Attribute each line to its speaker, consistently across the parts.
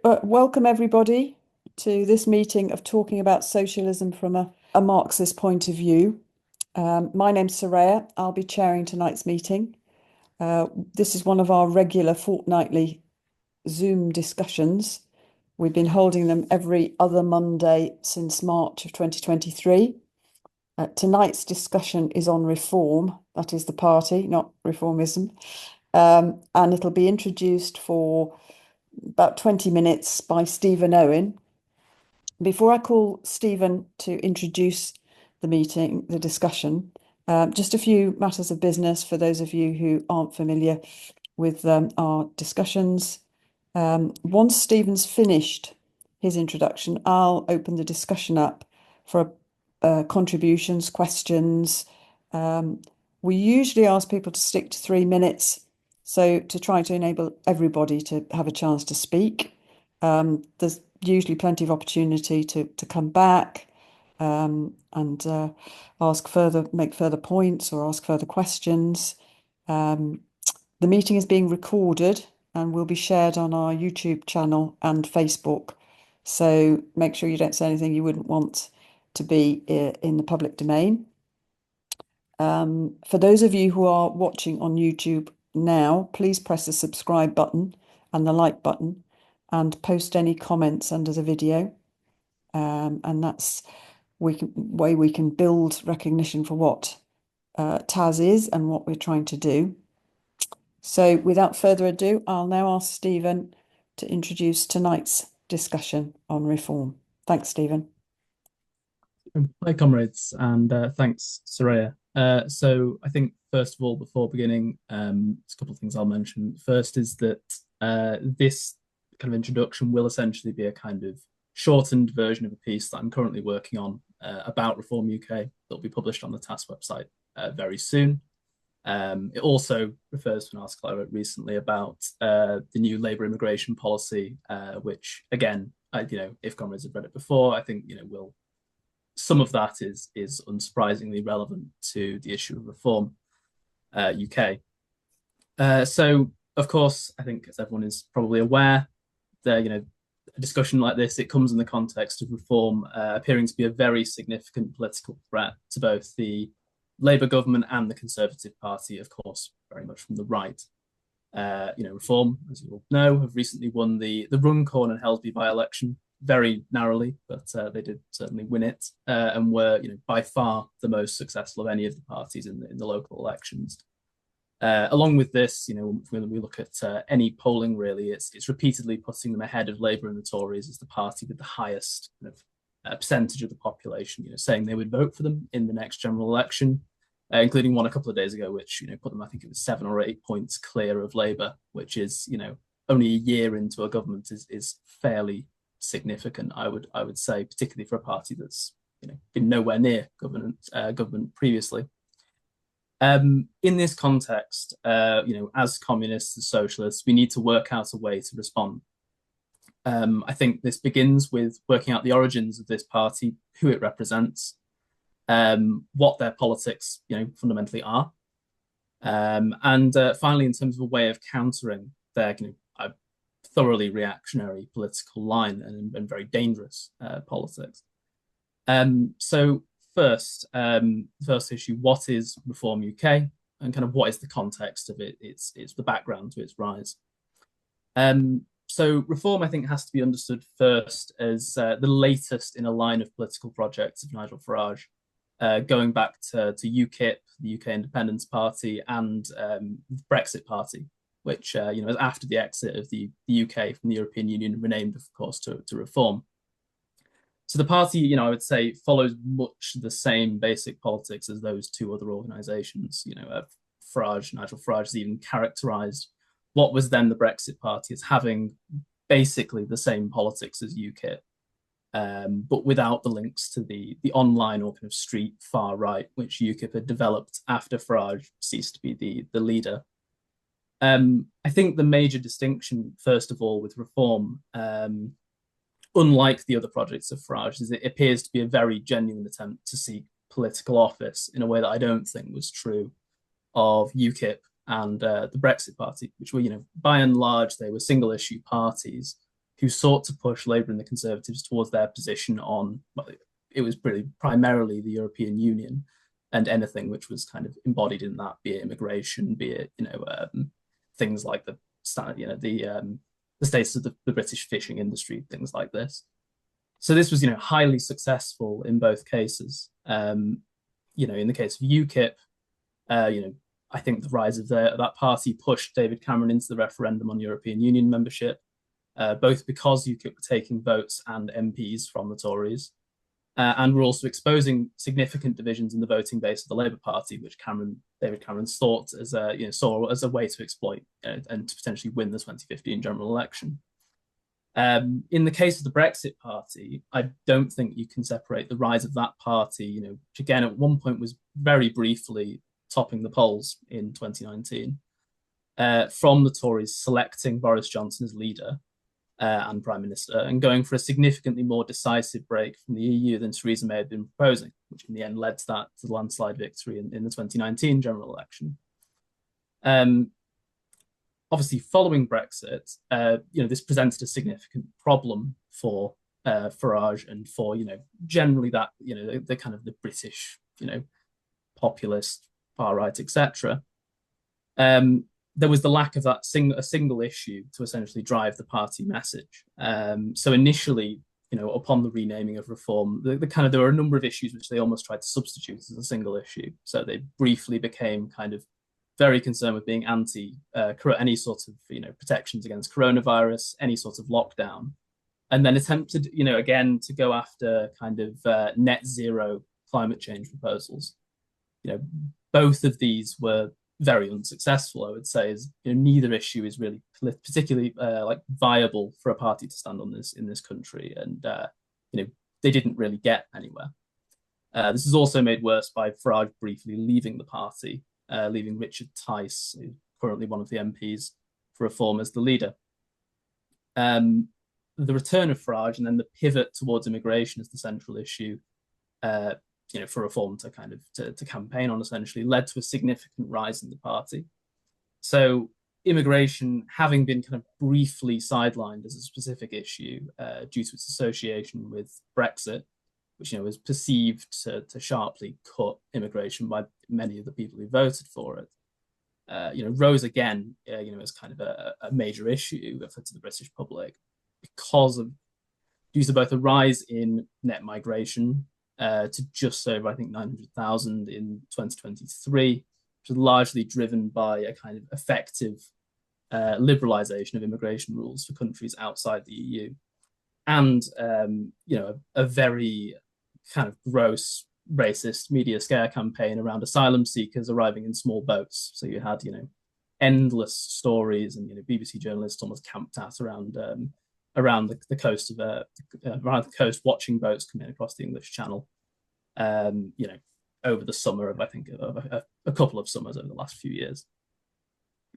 Speaker 1: Welcome everybody to this meeting of talking about socialism from a Marxist point of view. My name's Soraya. I'll be chairing tonight's meeting. This is one of our regular fortnightly Zoom discussions. We've been holding them every other Monday since March of 2023. Tonight's discussion is on reform, that is the party, not reformism. And it'll be introduced for about 20 minutes by Stephen Owen. Before I call Stephen to introduce the discussion, just a few matters of business for those of you who aren't familiar with our discussions. Once Stephen's finished his introduction, I'll open the discussion up for contributions, questions. We usually ask people to stick to 3 minutes, so to try to enable everybody to have a chance to speak. There's usually plenty of opportunity to come back and make further points or ask further questions. The meeting is being recorded and will be shared on our YouTube channel and Facebook. So make sure you don't say anything you wouldn't want to be in the public domain. For those of you who are watching on YouTube now, please press the subscribe button and the like button and post any comments under the video. And that's way we can build recognition for what TAS is and what we're trying to do. So without further ado, I'll now ask Stephen to introduce tonight's discussion on reform. Thanks, Stephen.
Speaker 2: Hi, comrades, and thanks, Soraya. So I think, first of all, before beginning, there's a couple of things I'll mention. First is that this kind of introduction will essentially be a kind of shortened version of a piece that I'm currently working on about Reform UK that'll be published on the TAS website very soon. It also refers to an article I wrote recently about the new Labour immigration policy, which, again, if comrades have read it before, I think some of that is unsurprisingly relevant to the issue of Reform UK. So, of course, I think as everyone is probably aware, a discussion like this, it comes in the context of reform appearing to be a very significant political threat to both the Labour government and the Conservative Party, of course, very much from the right. Reform, as you all know, have recently won the Runcorn and Helsby by-election very narrowly, but they did certainly win it and were, by far the most successful of any of the parties in the local elections. Along with this, when we look at any polling, really, it's repeatedly putting them ahead of Labour and the Tories as the party with the highest percentage of the population, saying they would vote for them in the next general election, including one a couple of days ago, which put them, I think it was 7 or 8 points clear of Labour, which is only a year into a government is fairly significant, I would say, particularly for a party that's been nowhere near government previously. In this context, as communists and socialists, we need to work out a way to respond. I think this begins with working out the origins of this party, who it represents, what their politics, fundamentally are, and finally, in terms of a way of countering their thoroughly reactionary political line and very dangerous politics. So first issue, what is Reform UK, and kind of what is the context of it? It's the background to its rise. So Reform, I think, has to be understood first as the latest in a line of political projects of Nigel Farage, going back to UKIP, the UK Independence Party, and the Brexit Party, which is after the exit of the UK from the European Union, renamed, of course, to Reform. So the party, I would say, follows much the same basic politics as those two other organisations. Nigel Farage has even characterised what was then the Brexit Party as having basically the same politics as UKIP, but without the links to the online or kind of street far right, which UKIP had developed after Farage ceased to be the leader. I think the major distinction, first of all, with Reform, unlike the other projects of Farage, is it appears to be a very genuine attempt to seek political office in a way that I don't think was true of UKIP and the Brexit Party, which were, by and large, they were single issue parties who sought to push Labour and the Conservatives towards their position on, well, it was pretty primarily the European Union and anything which was kind of embodied in that, be it immigration, be it things like the status of the British fishing industry, things like this. So this was highly successful in both cases. In the case of UKIP, I think the rise of that party pushed David Cameron into the referendum on European Union membership, both because UKIP were taking votes and MPs from the Tories, and were also exposing significant divisions in the voting base of the Labour Party, which David Cameron saw as a way to exploit and to potentially win the 2015 general election. In the case of the Brexit Party, I don't think you can separate the rise of that party, which again at one point was very briefly topping the polls in 2019, from the Tories selecting Boris Johnson as leader and Prime Minister and going for a significantly more decisive break from the EU than Theresa May had been proposing, which in the end led to the landslide victory in the 2019 general election. Obviously, following Brexit, this presented a significant problem for Farage and for generally that the kind of the British populist far right, etc. There was the lack of a single issue to essentially drive the party message. So initially, upon the renaming of Reform, there were a number of issues which they almost tried to substitute as a single issue. So they briefly became kind of very concerned with being anti any sort of protections against coronavirus, any sort of lockdown, and then attempted again to go after kind of net zero climate change proposals. Both of these were very unsuccessful, I would say, as neither issue is really particularly viable for a party to stand on in this country, and they didn't really get anywhere. This is also made worse by Farage briefly leaving the party, leaving Richard Tice, who's currently one of the MPs for Reform, as the leader. The return of Farage and then the pivot towards immigration as the central issue, for Reform to kind of to campaign on, essentially led to a significant rise in the party. So immigration, having been kind of briefly sidelined as a specific issue due to its association with Brexit, which was perceived to sharply cut immigration by many of the people who voted for it, rose again, as kind of a major issue to the British public due to both a rise in net migration to just over, I think, 900,000 in 2023, which is largely driven by a kind of effective liberalisation of immigration rules for countries outside the EU, and a very kind of gross racist media scare campaign around asylum seekers arriving in small boats. So you had endless stories and BBC journalists almost camped out around the coast of around the coast, watching boats coming across the English Channel. Over the summer of, I think, a couple of summers over the last few years.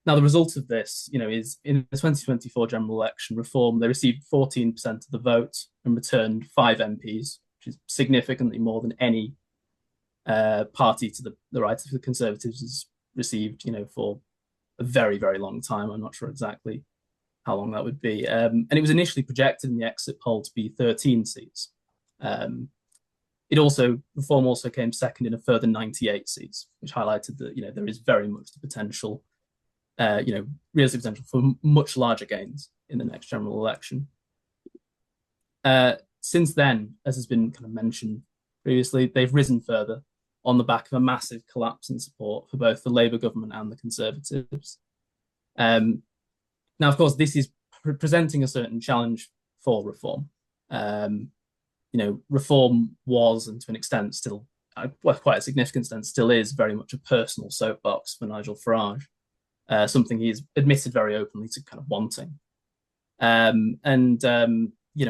Speaker 2: Now, the result of this, is in the 2024 general election, Reform, they received 14% of the vote and returned 5 MPs, which is significantly more than any party to the right of the Conservatives has received, for a very, very long time. I'm not sure exactly how long that would be. And it was initially projected in the exit poll to be 13 seats. Reform also came second in a further 98 seats, which highlighted that there is very much the potential, realistic potential for much larger gains in the next general election. Since then, as has been kind of mentioned previously, they've risen further on the back of a massive collapse in support for both the Labour government and the Conservatives. Now, of course, this is presenting a certain challenge for Reform. Reform was, and to an extent still, quite a significant extent, still is very much a personal soapbox for Nigel Farage, something he's admitted very openly to kind of wanting. It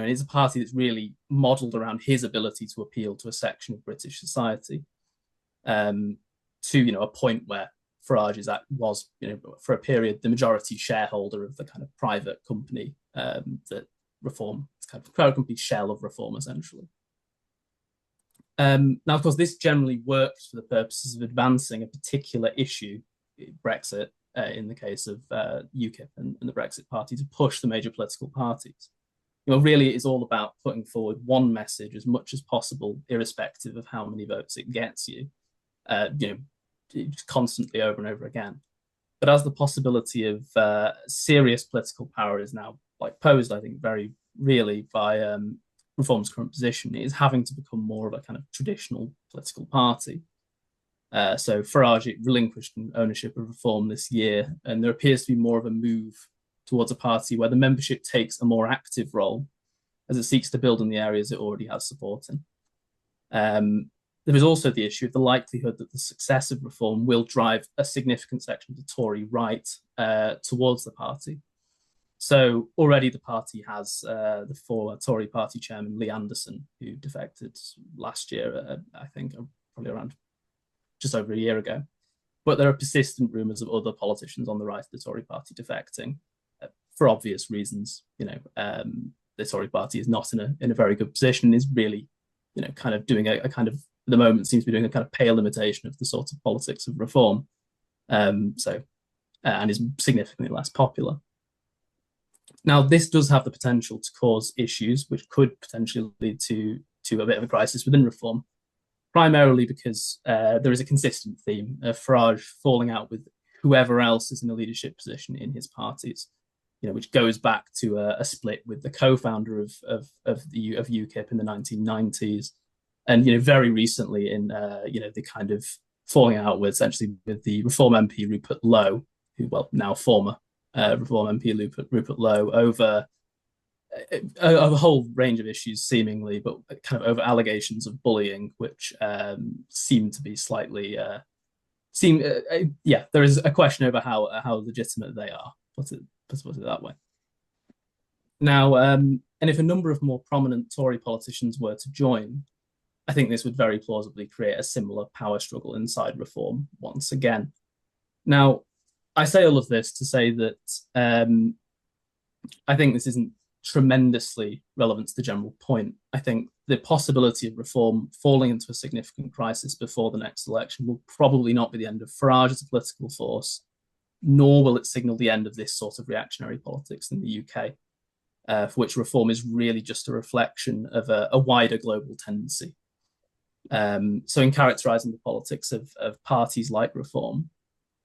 Speaker 2: is a party that's really modelled around his ability to appeal to a section of British society, to a point where Farage was for a period the majority shareholder of the kind of private company that Reform, kind of private company shell of Reform, essentially. Now, of course, this generally worked for the purposes of advancing a particular issue, Brexit, in the case of UKIP and the Brexit Party, to push the major political parties. really it is all about putting forward one message as much as possible, irrespective of how many votes it gets you, you know, constantly over and over again. But as the possibility of serious political power is now like posed, I think, very really by Reform's current position, it is having to become more of a kind of traditional political party. So Farage relinquished ownership of Reform this year, and there appears to be more of a move towards a party where the membership takes a more active role as it seeks to build in the areas it already has support in. There is also the issue of the likelihood that the success of Reform will drive a significant section of the Tory right towards the party. So already the party has the former Tory party chairman, Lee Anderson, who defected last year, I think, probably around just over a year ago. But there are persistent rumours of other politicians on the right of the Tory party defecting for obvious reasons. The Tory party is not in a very good position, is really, kind of doing a kind of, at the moment, seems to be doing a kind of pale imitation of the sort of politics of Reform. And is significantly less popular. Now, this does have the potential to cause issues, which could potentially lead to a bit of a crisis within Reform, primarily because there is a consistent theme of Farage falling out with whoever else is in a leadership position in his parties, which goes back to a split with the co-founder of UKIP in the 1990s, and very recently in the kind of falling out with essentially with the Reform MP Rupert Lowe, who now former Reform MP Rupert Lowe, over a whole range of issues seemingly, but kind of over allegations of bullying, which seem to be slightly there is a question over how legitimate they are. Put it that way. Now, and if a number of more prominent Tory politicians were to join, I think this would very plausibly create a similar power struggle inside Reform once again. Now, I say all of this to say that I think this isn't tremendously relevant to the general point. I think the possibility of Reform falling into a significant crisis before the next election will probably not be the end of Farage as a political force, nor will it signal the end of this sort of reactionary politics in the UK, for which Reform is really just a reflection of a wider global tendency. So in characterising the politics of parties like Reform,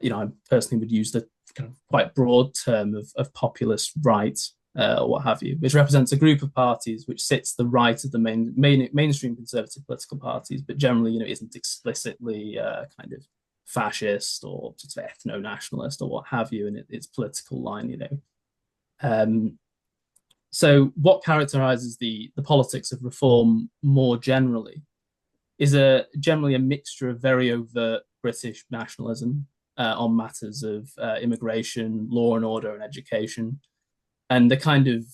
Speaker 2: I personally would use the kind of quite broad term of populist right, or what have you, which represents a group of parties which sits the right of the mainstream conservative political parties, but generally, isn't explicitly kind of fascist or sort of ethno-nationalist or what have you in its political line. So what characterises the politics of Reform more generally is generally a mixture of very overt British nationalism on matters of immigration, law and order, and education, and the kind of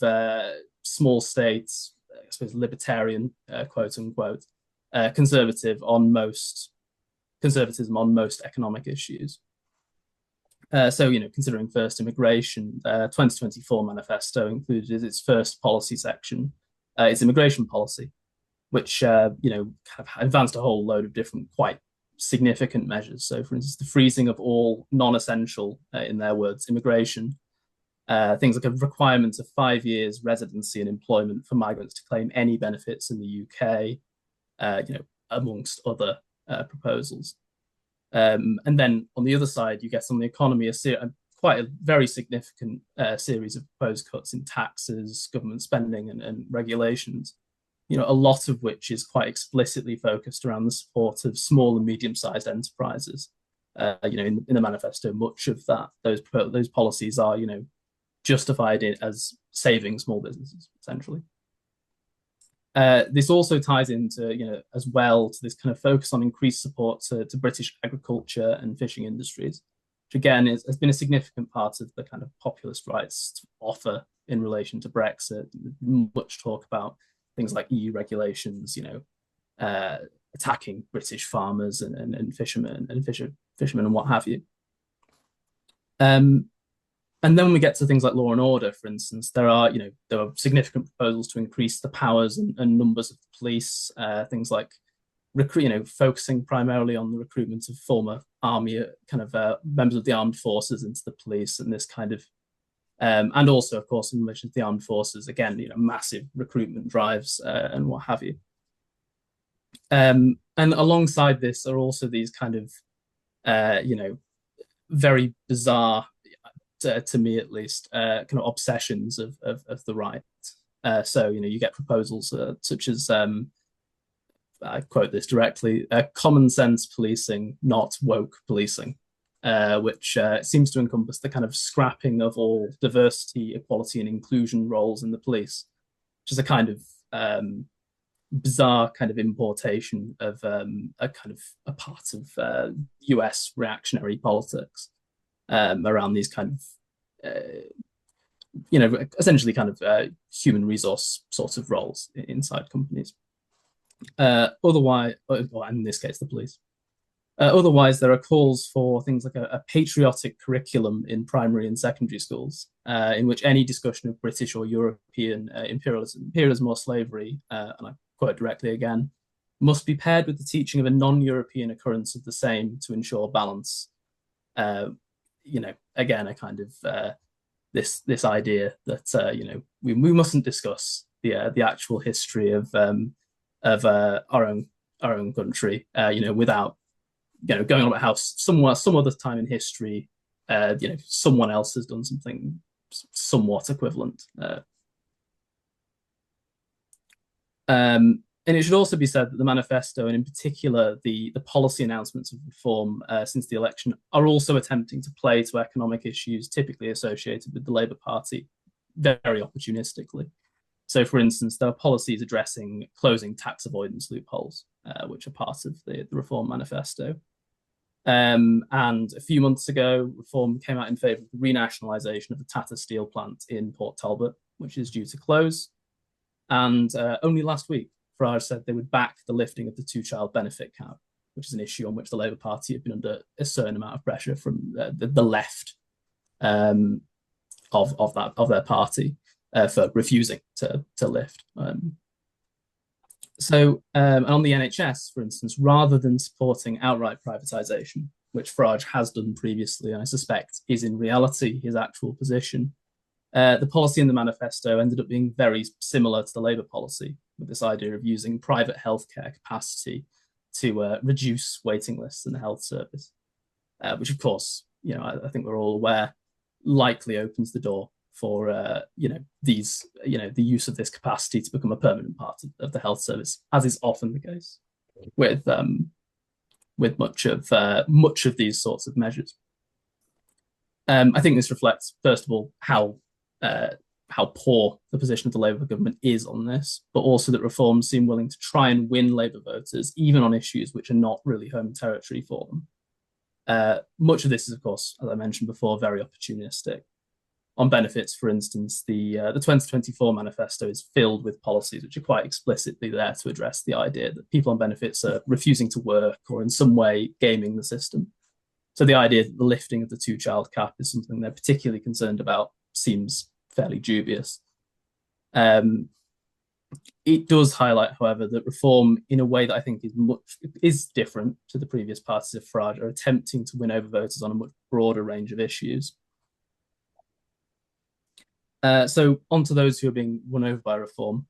Speaker 2: small states, I suppose, libertarian, quote unquote, conservatism on most economic issues. So, considering first immigration, 2024 manifesto included its first policy section, its immigration policy, which kind of advanced a whole load of different quite significant measures. So, for instance, the freezing of all non-essential, in their words, immigration, things like a requirement of 5 years residency and employment for migrants to claim any benefits in the UK, amongst other proposals. And then on the other side, you get on the economy quite a very significant series of proposed cuts in taxes, government spending, and regulations. A lot of which is quite explicitly focused around the support of small and medium-sized enterprises. In the manifesto, much of those policies are, justified as saving small businesses, essentially. This also ties into, as well, to this kind of focus on increased support to British agriculture and fishing industries, which again has been a significant part of the kind of populist rights offer in relation to Brexit. Much talk about things like EU regulations, attacking British farmers and fishermen and what have you. And then when we get to things like law and order, for instance, there are significant proposals to increase the powers and numbers of the police, things like focusing primarily on the recruitment of former army members of the armed forces into the police, and this kind of And also, of course, in relation to the armed forces, again, massive recruitment drives and what have you. And alongside this are also these kind of, very bizarre, to me at least, kind of obsessions of the right. So, you get proposals such as, I quote this directly, common sense policing, not woke policing, which seems to encompass the kind of scrapping of all diversity, equality, and inclusion roles in the police, which is a kind of bizarre kind of importation of a kind of a part of US reactionary politics around these kind of essentially kind of human resource sorts of roles inside companies. Otherwise, well, in this case, the police. Otherwise, there are calls for things like a patriotic curriculum in primary and secondary schools, in which any discussion of British or European imperialism or slavery, and I quote directly again, must be paired with the teaching of a non-European occurrence of the same to ensure balance. Again, a kind of this idea that we mustn't discuss the actual history of our own country, without going on about how some other time in history, someone else has done something somewhat equivalent. And it should also be said that the manifesto, and in particular the policy announcements of reform since the election, are also attempting to play to economic issues typically associated with the Labour Party very opportunistically. So, for instance, there are policies addressing closing tax avoidance loopholes, which are part of the Reform Manifesto. And a few months ago, Reform came out in favour of the renationalisation of the Tata Steel plant in Port Talbot, which is due to close. And only last week, Farage said they would back the lifting of the two-child benefit cap, which is an issue on which the Labour Party have been under a certain amount of pressure from the left of their party for refusing to lift. And on the NHS, for instance, rather than supporting outright privatisation, which Farage has done previously, and I suspect is in reality his actual position, the policy in the manifesto ended up being very similar to the Labour policy, with this idea of using private healthcare capacity to reduce waiting lists in the health service, which, of course, I think we're all aware, likely opens the door for the use of this capacity to become a permanent part of the health service, as is often the case with much of these sorts of measures. I think this reflects, first of all, how poor the position of the Labour government is on this, but also that reforms seem willing to try and win Labour voters, even on issues which are not really home territory for them. Much of this is, of course, as I mentioned before, very opportunistic. On benefits, for instance, the 2024 manifesto is filled with policies which are quite explicitly there to address the idea that people on benefits are refusing to work or in some way gaming the system. So the idea that the lifting of the two-child cap is something they're particularly concerned about seems fairly dubious. It does highlight, however, that reform, in a way that I think is different to the previous parties of Farage, are attempting to win over voters on a much broader range of issues. So on to those who are being won over by reform.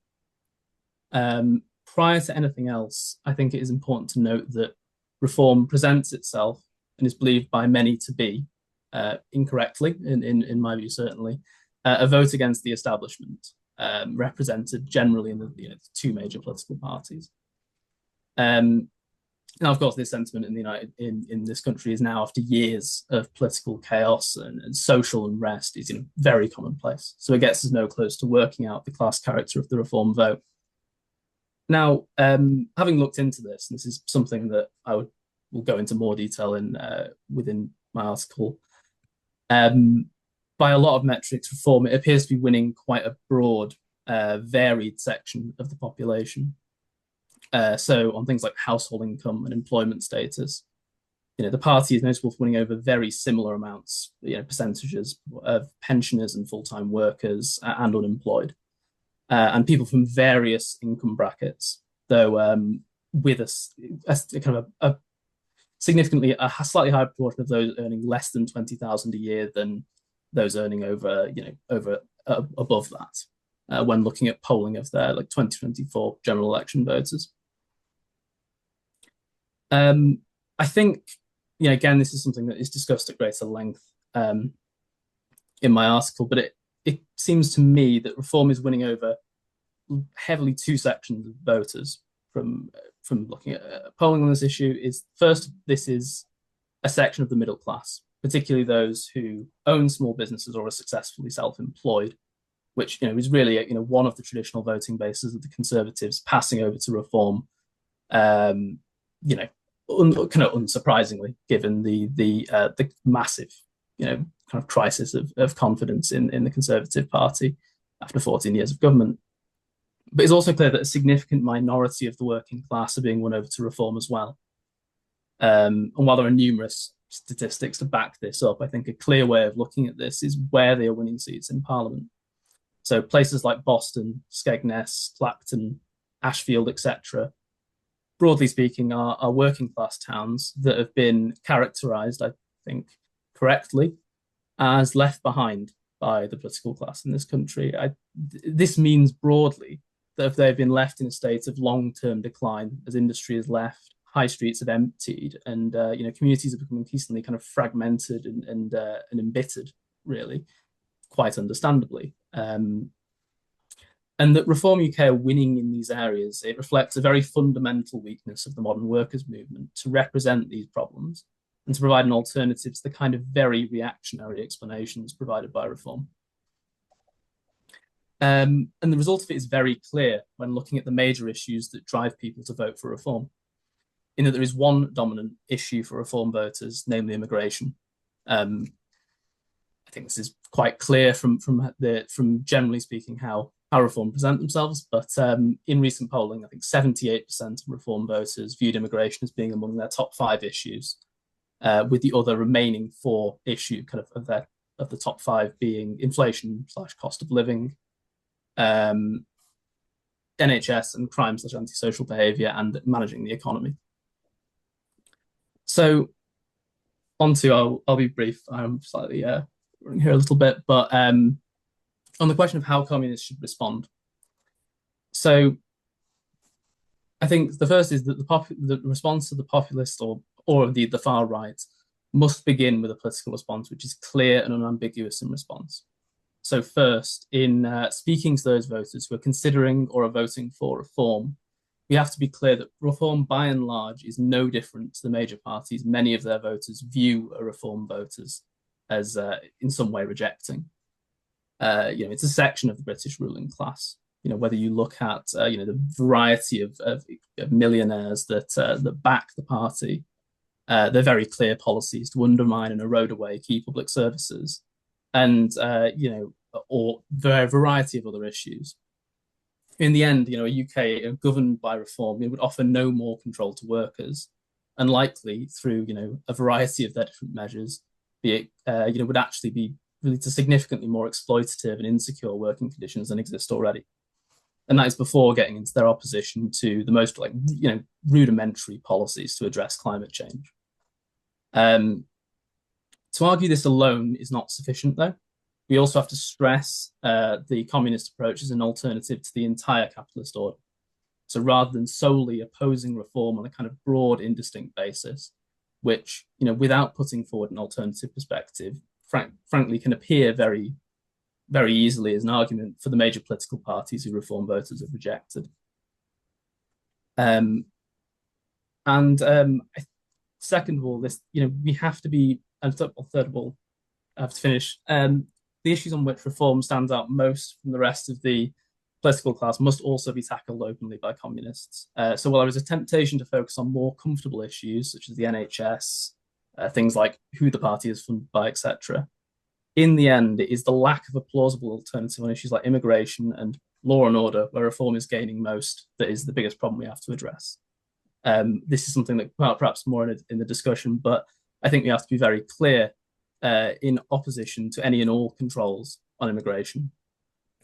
Speaker 2: Prior to anything else, I think it is important to note that reform presents itself and is believed by many to be, incorrectly, in my view certainly, a vote against the establishment, represented generally in the two major political parties. Now, of course, this sentiment in this country is now, after years of political chaos and social unrest, is very commonplace. So it gets us no close to working out the class character of the reform vote. Now, having looked into this, and this is something that will go into more detail within my article. By a lot of metrics, reform, it appears to be winning quite a broad, varied section of the population. So on things like household income and employment status, the party is notable for winning over very similar amounts, percentages of pensioners and full-time workers and unemployed, and people from various income brackets, though with a kind of a significantly a slightly higher proportion of those earning less than 20,000 a year than those earning above that when looking at polling of their 2024 general election voters. I think, again, this is something that is discussed at greater length in my article, but it seems to me that Reform is winning over heavily two sections of voters from looking at polling on this issue. Is first, this is a section of the middle class, particularly those who own small businesses or are successfully self-employed, which is really one of the traditional voting bases of the Conservatives passing over to Reform. Kind of unsurprisingly, given the massive kind of crisis of confidence in the Conservative Party after 14 years of government. But it's also clear that a significant minority of the working class are being won over to Reform as well. And while there are numerous statistics to back this up, I think a clear way of looking at this is where they are winning seats in Parliament. So places like Boston, Skegness, Clacton, Ashfield, etc., broadly speaking, are working class towns that have been characterised, I think, correctly, as left behind by the political class in this country. This means broadly that if they've been left in a state of long-term decline as industry has left, high streets have emptied, and communities have become increasingly kind of fragmented and embittered, really, quite understandably. And that Reform UK are winning in these areas, it reflects a very fundamental weakness of the modern workers' movement to represent these problems and to provide an alternative to the kind of very reactionary explanations provided by Reform. And the result of it is very clear when looking at the major issues that drive people to vote for Reform, in that there is one dominant issue for Reform voters, namely immigration. I think this is quite clear from generally speaking how Reform present themselves, but in recent polling, I think 78% of Reform voters viewed immigration as being among their top 5 issues, with the other remaining 4 issue of the top 5 being inflation / cost of living, NHS and crime / antisocial behaviour, and managing the economy. So, I'll be brief. I'm slightly running here a little bit, but on the question of how communists should respond. So, I think the first is that the response to the populist or indeed the far right must begin with a political response which is clear and unambiguous in response. So first, in speaking to those voters who are considering or are voting for Reform, we have to be clear that Reform, by and large, is no different to the major parties. Many of their voters view Reform voters as in some way rejecting. It's a section of the British ruling class. Whether you look at the variety of millionaires that back the party, they're very clear policies to undermine and erode away key public services, and or a variety of other issues. In the end, a UK governed by Reform, it would offer no more control to workers, and likely through a variety of their different measures, would actually be really to significantly more exploitative and insecure working conditions than exist already. And that is before getting into their opposition to the most rudimentary policies to address climate change. To argue this alone is not sufficient, though. We also have to stress the communist approach as an alternative to the entire capitalist order. So rather than solely opposing Reform on a kind of broad, indistinct basis, which, without putting forward an alternative perspective, frankly can appear very, very easily as an argument for the major political parties who Reform voters have rejected. Second of all, this, we have to be, and third of all, I have to finish. The issues on which Reform stands out most from the rest of the political class must also be tackled openly by communists. So while there is a temptation to focus on more comfortable issues, such as the NHS, things like who the party is funded by, etc., in the end, it is the lack of a plausible alternative on issues like immigration and law and order, where Reform is gaining most, that is the biggest problem we have to address. This is something that perhaps more in the discussion, but I think we have to be very clear in opposition to any and all controls on immigration,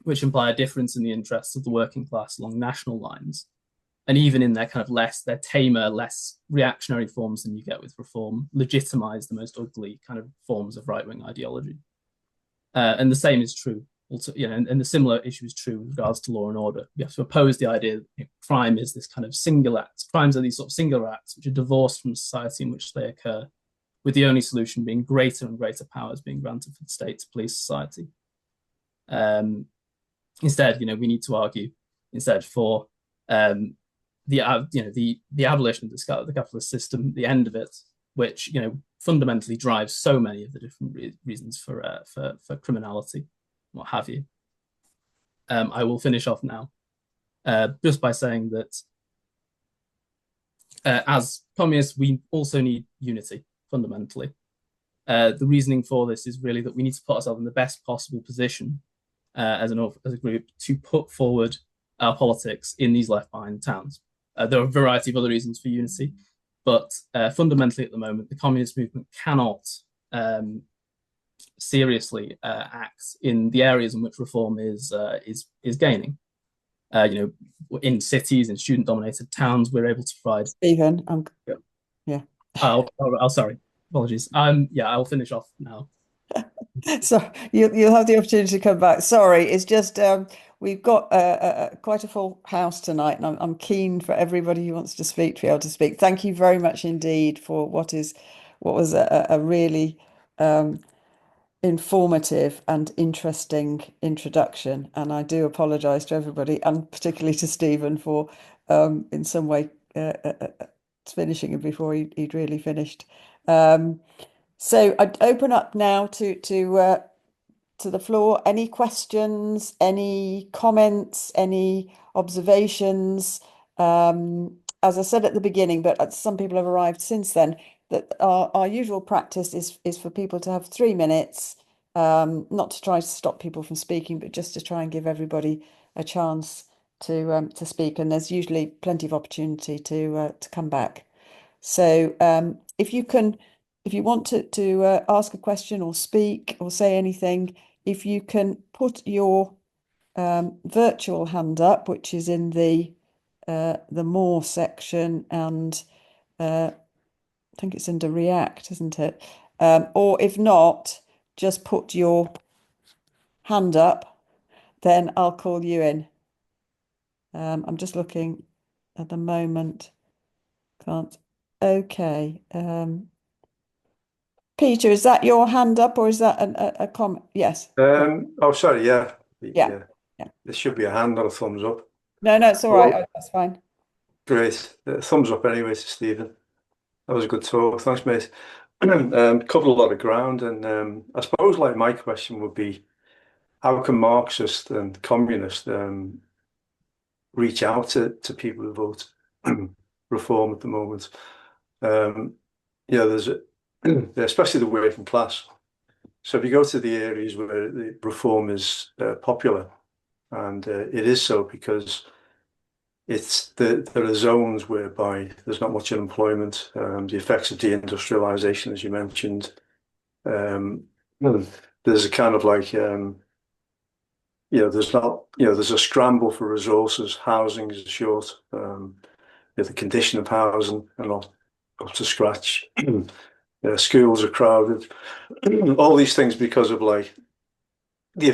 Speaker 2: which imply a difference in the interests of the working class along national lines, and even in their their tamer, less reactionary forms than you get with Reform, legitimize the most ugly kind of forms of right-wing ideology. And the same is true. Also, and the similar issue is true with regards to law and order. We have to oppose the idea that crime is this kind of single act. Crimes are these sort of singular acts which are divorced from society in which they occur, with the only solution being greater and greater powers being granted for the state to police society. Um, Instead, we need to argue instead for the abolition of the capitalist system, the end of it, which fundamentally drives so many of the different reasons for criminality, what have you. I will finish off now just by saying that as communists, we also need unity fundamentally. The reasoning for this is really that we need to put ourselves in the best possible position as a group to put forward our politics in these left behind towns. There are a variety of other reasons for unity, but fundamentally at the moment, the communist movement cannot seriously act in the areas in which reform is gaining. In cities, in student-dominated towns, we're able to provide.
Speaker 1: Stephen,
Speaker 2: yeah. Sorry, apologies. Yeah, I'll finish off now.
Speaker 1: So you'll have the opportunity to come back. Sorry, it's just we've got quite a full house tonight, and I'm keen for everybody who wants to speak to be able to speak. Thank you very much indeed for what was a really informative and interesting introduction. And I do apologise to everybody, and particularly to Stephen for in some way finishing it before he'd really finished. So I'd open up now to the floor. Any questions, any comments, any observations? As I said at the beginning, but some people have arrived since then, that our usual practice is for people to have 3 minutes, not to try to stop people from speaking, but just to try and give everybody a chance to speak. And there's usually plenty of opportunity to come back. So if you want to ask a question or speak or say anything, if you can put your virtual hand up, which is in the more section, and I think it's under React, isn't it? Or if not, just put your hand up, then I'll call you in. I'm just looking at the moment. Can't. Okay. Peter, is that your hand up or is that a comment? Yes.
Speaker 3: Oh, sorry. Yeah.
Speaker 1: Yeah. Yeah.
Speaker 3: There should be a hand, not a thumbs up.
Speaker 1: No, it's all right. That's fine.
Speaker 3: Great. Thumbs up anyway to Stephen. That was a good talk. Thanks, mate. Covered a lot of ground, and I suppose like my question would be, how can Marxists and communists reach out to people who vote reform at the moment? There's especially the working class. So if you go to the areas where the reform is popular, and it is so because there are zones whereby there's not much unemployment, the effects of deindustrialization, as you mentioned. There's a kind of like, there's a scramble for resources. Housing is short. The condition of housing are not up to scratch. Schools are crowded. All these things because of like the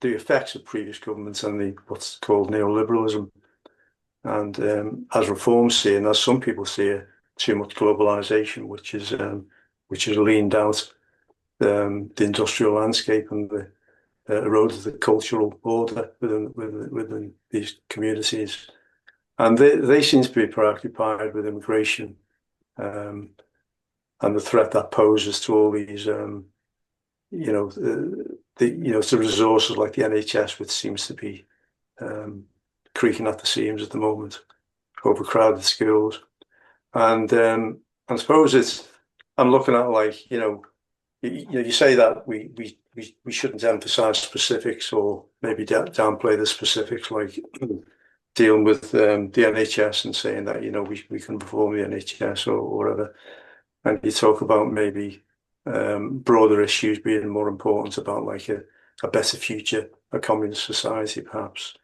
Speaker 3: effects of previous governments and what's called neoliberalism. And as reforms see, and as some people see, too much globalization, which has leaned out the industrial landscape and eroded the cultural order within these communities. And they seem to be preoccupied with immigration and the threat that poses to all these, to resources like the NHS, which seems to be creaking at the seams at the moment, overcrowded schools, and I suppose I'm looking at like you say that we shouldn't emphasize specifics or maybe downplay the specifics, like dealing with the NHS and saying that we can reform the NHS or whatever, and you talk about maybe broader issues being more important, about like a better future, a communist society perhaps.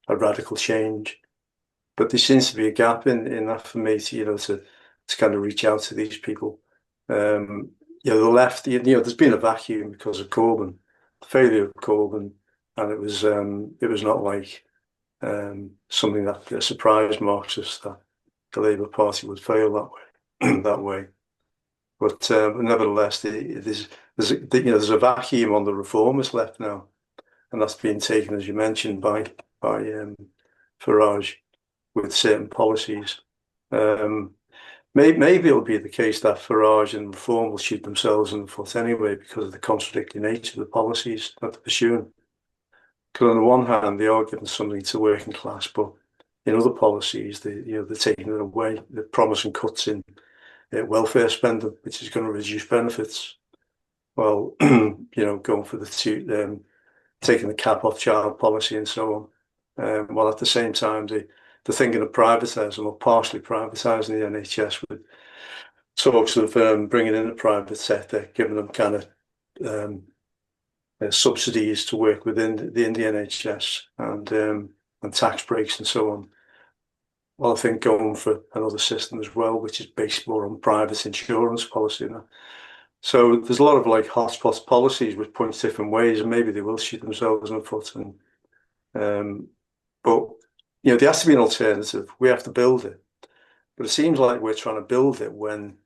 Speaker 3: A radical change, but there seems to be a gap in that for me to kind of reach out to these people. the left, there's been a vacuum because of Corbyn, the failure of Corbyn, and it was not like something that surprised Marxists that the Labour Party would fail that way, that way. But nevertheless, there's a vacuum on the reformist left now, and that's being taken, as you mentioned, by Farage with certain policies. Maybe it'll be the case that Farage and Reform will shoot themselves in the foot anyway because of the contradictory nature of the policies that they're pursuing. Because on the one hand, they are giving something to working class, but in other policies, they're taking it away. They're promising cuts in welfare spending, which is going to reduce benefits. Well, going for taking the cap off child policy and so on. While at the same time, they're thinking of privatising or partially privatising the NHS with talks of bringing in the private sector, giving them kind of subsidies to work within the NHS and tax breaks and so on. Well, I think going for another system as well, which is based more on private insurance policy now. So there's a lot of like hotspot policies which point different ways, and maybe they will shoot themselves in the foot. But there has to be an alternative. We have to build it. But it seems like we're trying to build it when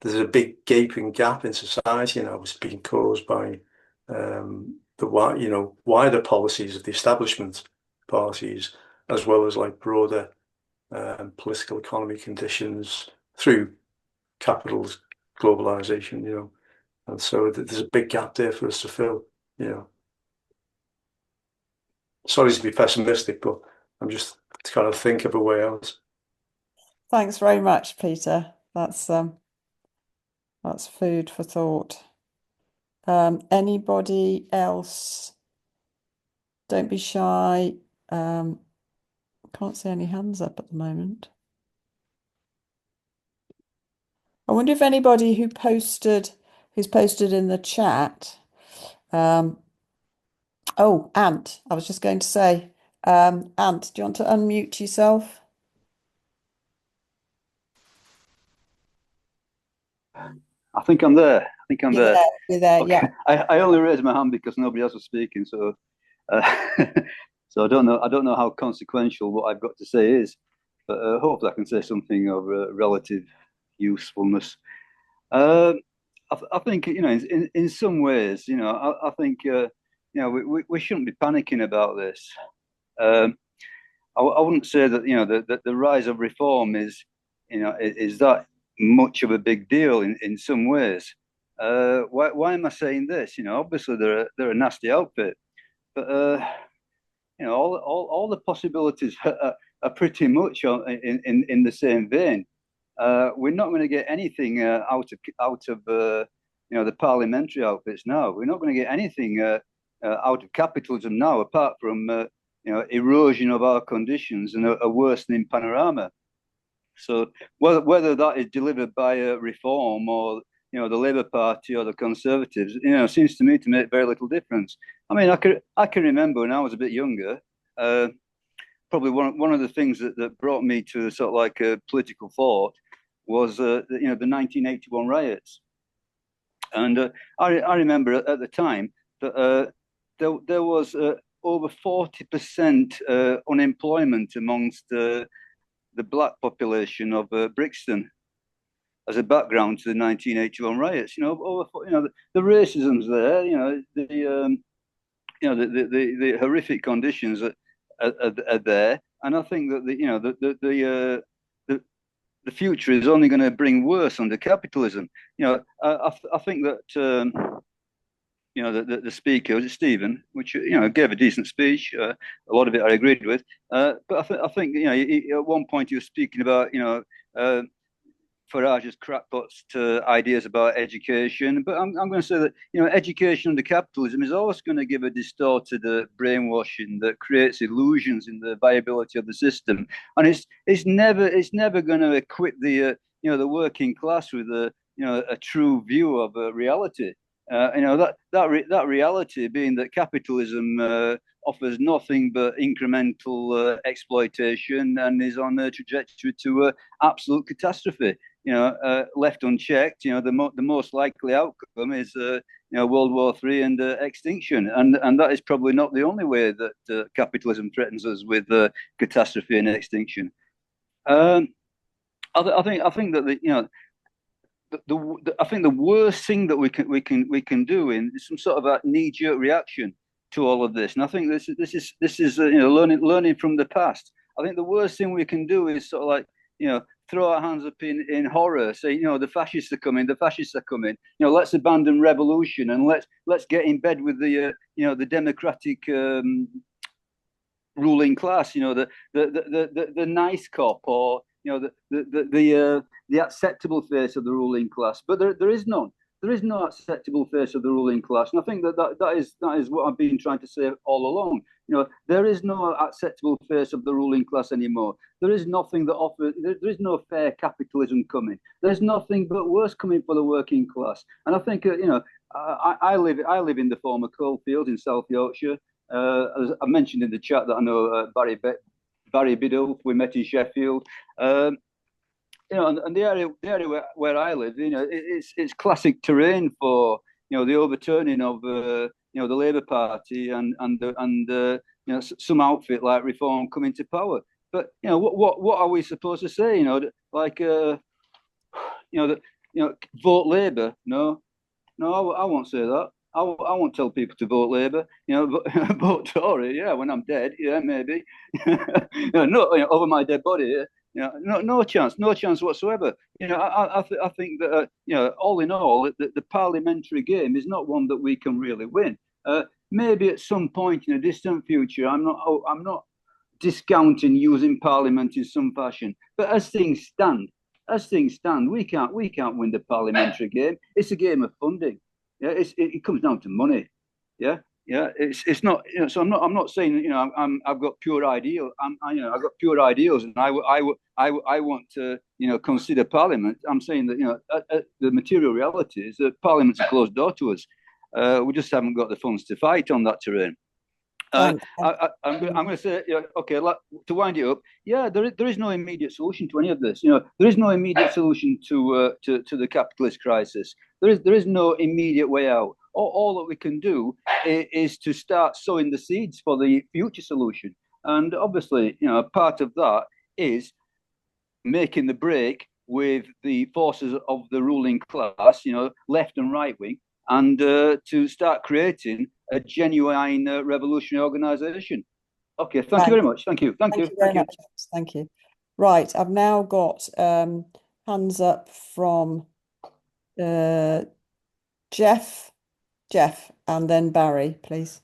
Speaker 3: there's a big gaping gap in society now. It's being caused by the wider policies of the establishment parties, as well as like broader political economy conditions through capital's globalization, and so there's a big gap there for us to fill. Sorry to be pessimistic, but I'm just trying to think of a way out.
Speaker 1: Thanks very much, Peter. That's food for thought. Anybody else? Don't be shy. Can't see any hands up at the moment. I wonder if anybody who's posted in the chat. Oh, Ant, I was just going to say, Ant, do you want to unmute yourself?
Speaker 4: I think I'm there.
Speaker 1: You're there,
Speaker 4: okay.
Speaker 1: yeah.
Speaker 4: I only raised my hand because nobody else was speaking, so so I don't know how consequential what I've got to say is, but hopefully I can say something of relative usefulness. I think in some ways, I think we shouldn't be panicking about this. I wouldn't say that the rise of reform is that much of a big deal in some ways. Why am I saying this? Obviously they're a nasty outfit, but all the possibilities are pretty much in the same vein. We're not going to get anything out of the parliamentary outfits now. We're not going to get anything out of capitalism now, apart from erosion of our conditions and a worsening panorama. So whether that is delivered by reform or the Labour Party or the Conservatives, seems to me to make very little difference. I mean, I can remember when I was a bit younger. Probably one of the things that brought me to sort of like a political thought was the 1981 riots, and I remember at the time that there was over 40% unemployment amongst the black population of Brixton as a background to the 1981 riots. The racism's there. The horrific conditions are there, and I think that the future is only going to bring worse under capitalism. I think that the speaker, was it Stephen, which gave a decent speech. A lot of it I agreed with, but I think at one point he was speaking about Farage's crackpots to ideas about education, but I'm going to say that education under capitalism is always going to give a distorted brainwashing that creates illusions in the viability of the system, and it's never going to equip the working class with a true view of reality. That reality being that capitalism offers nothing but incremental exploitation and is on a trajectory to absolute catastrophe. Left unchecked, the most likely outcome is World War III and extinction, and that is probably not the only way that capitalism threatens us with catastrophe and extinction. I think that I think the worst thing that we can do in some sort of a knee-jerk reaction to all of this, and I think this is learning from the past. I think the worst thing we can do is sort of like throw our hands up in horror, say the fascists are coming, let's abandon revolution and let's get in bed with the democratic ruling class, the nice cop, or the acceptable face of the ruling class. But there is none. There is no acceptable face of the ruling class, and I think that is what I've been trying to say all along. There is no acceptable face of the ruling class anymore. There is nothing that offers. There is no fair capitalism coming. There's nothing but worse coming for the working class. And I think I live in the former coal field in South Yorkshire. As I mentioned in the chat that I know Barry Biddle, we met in Sheffield. And the area where I live, it's classic terrain for the overturning of the Labour Party and some outfit like Reform coming to power. But what are we supposed to say? Vote Labour? No, I won't say that. I won't tell people to vote Labour. Vote Tory. Yeah, when I'm dead. Yeah, maybe. Over my dead body. Yeah. No chance whatsoever. I think that all in all, the parliamentary game is not one that we can really win. Maybe at some point in a distant future, I'm not discounting using Parliament in some fashion. But as things stand, we can't win the parliamentary game. It's a game of funding. Yeah, it comes down to money. Yeah. It's not. So I'm not saying I've got pure ideal. I've got pure ideals, and I want to consider Parliament. I'm saying that the material reality is that Parliament's a closed door to us. We just haven't got the funds to fight on that terrain. I'm going to say, okay, to wind it up, there is no immediate solution to any of this. There is no immediate solution to the capitalist crisis. There is no immediate way out. All that we can do is to start sowing the seeds for the future solution. And obviously, part of that is making the break with the forces of the ruling class, left and right wing, and to start creating a genuine revolutionary organisation. Okay, thank you very much. Thank you.
Speaker 1: Thank you very much. Thank you. Right, I've now got hands up from Jeff, and then Barry, please.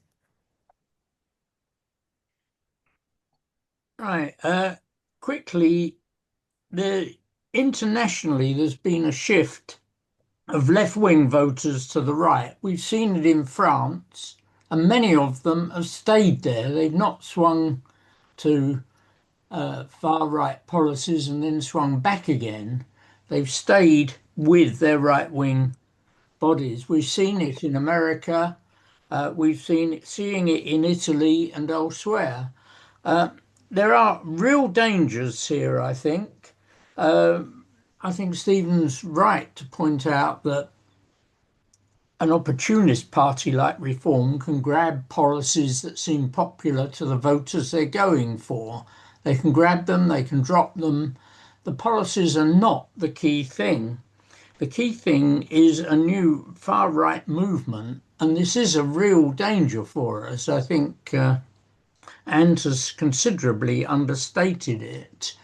Speaker 5: Right. Quickly, internationally, there's been a shift of left-wing voters to the right. We've seen it in France, and many of them have stayed there. They've not swung to far-right policies and then swung back again. They've stayed with their right-wing bodies. We've seen it in America. We've seeing it in Italy and elsewhere. There are real dangers here, I think. I think Stephen's right to point out that an opportunist party like Reform can grab policies that seem popular to the voters they're going for. They can grab them, they can drop them. The policies are not the key thing. The key thing is a new far-right movement, and this is a real danger for us. I think Ant has considerably understated it.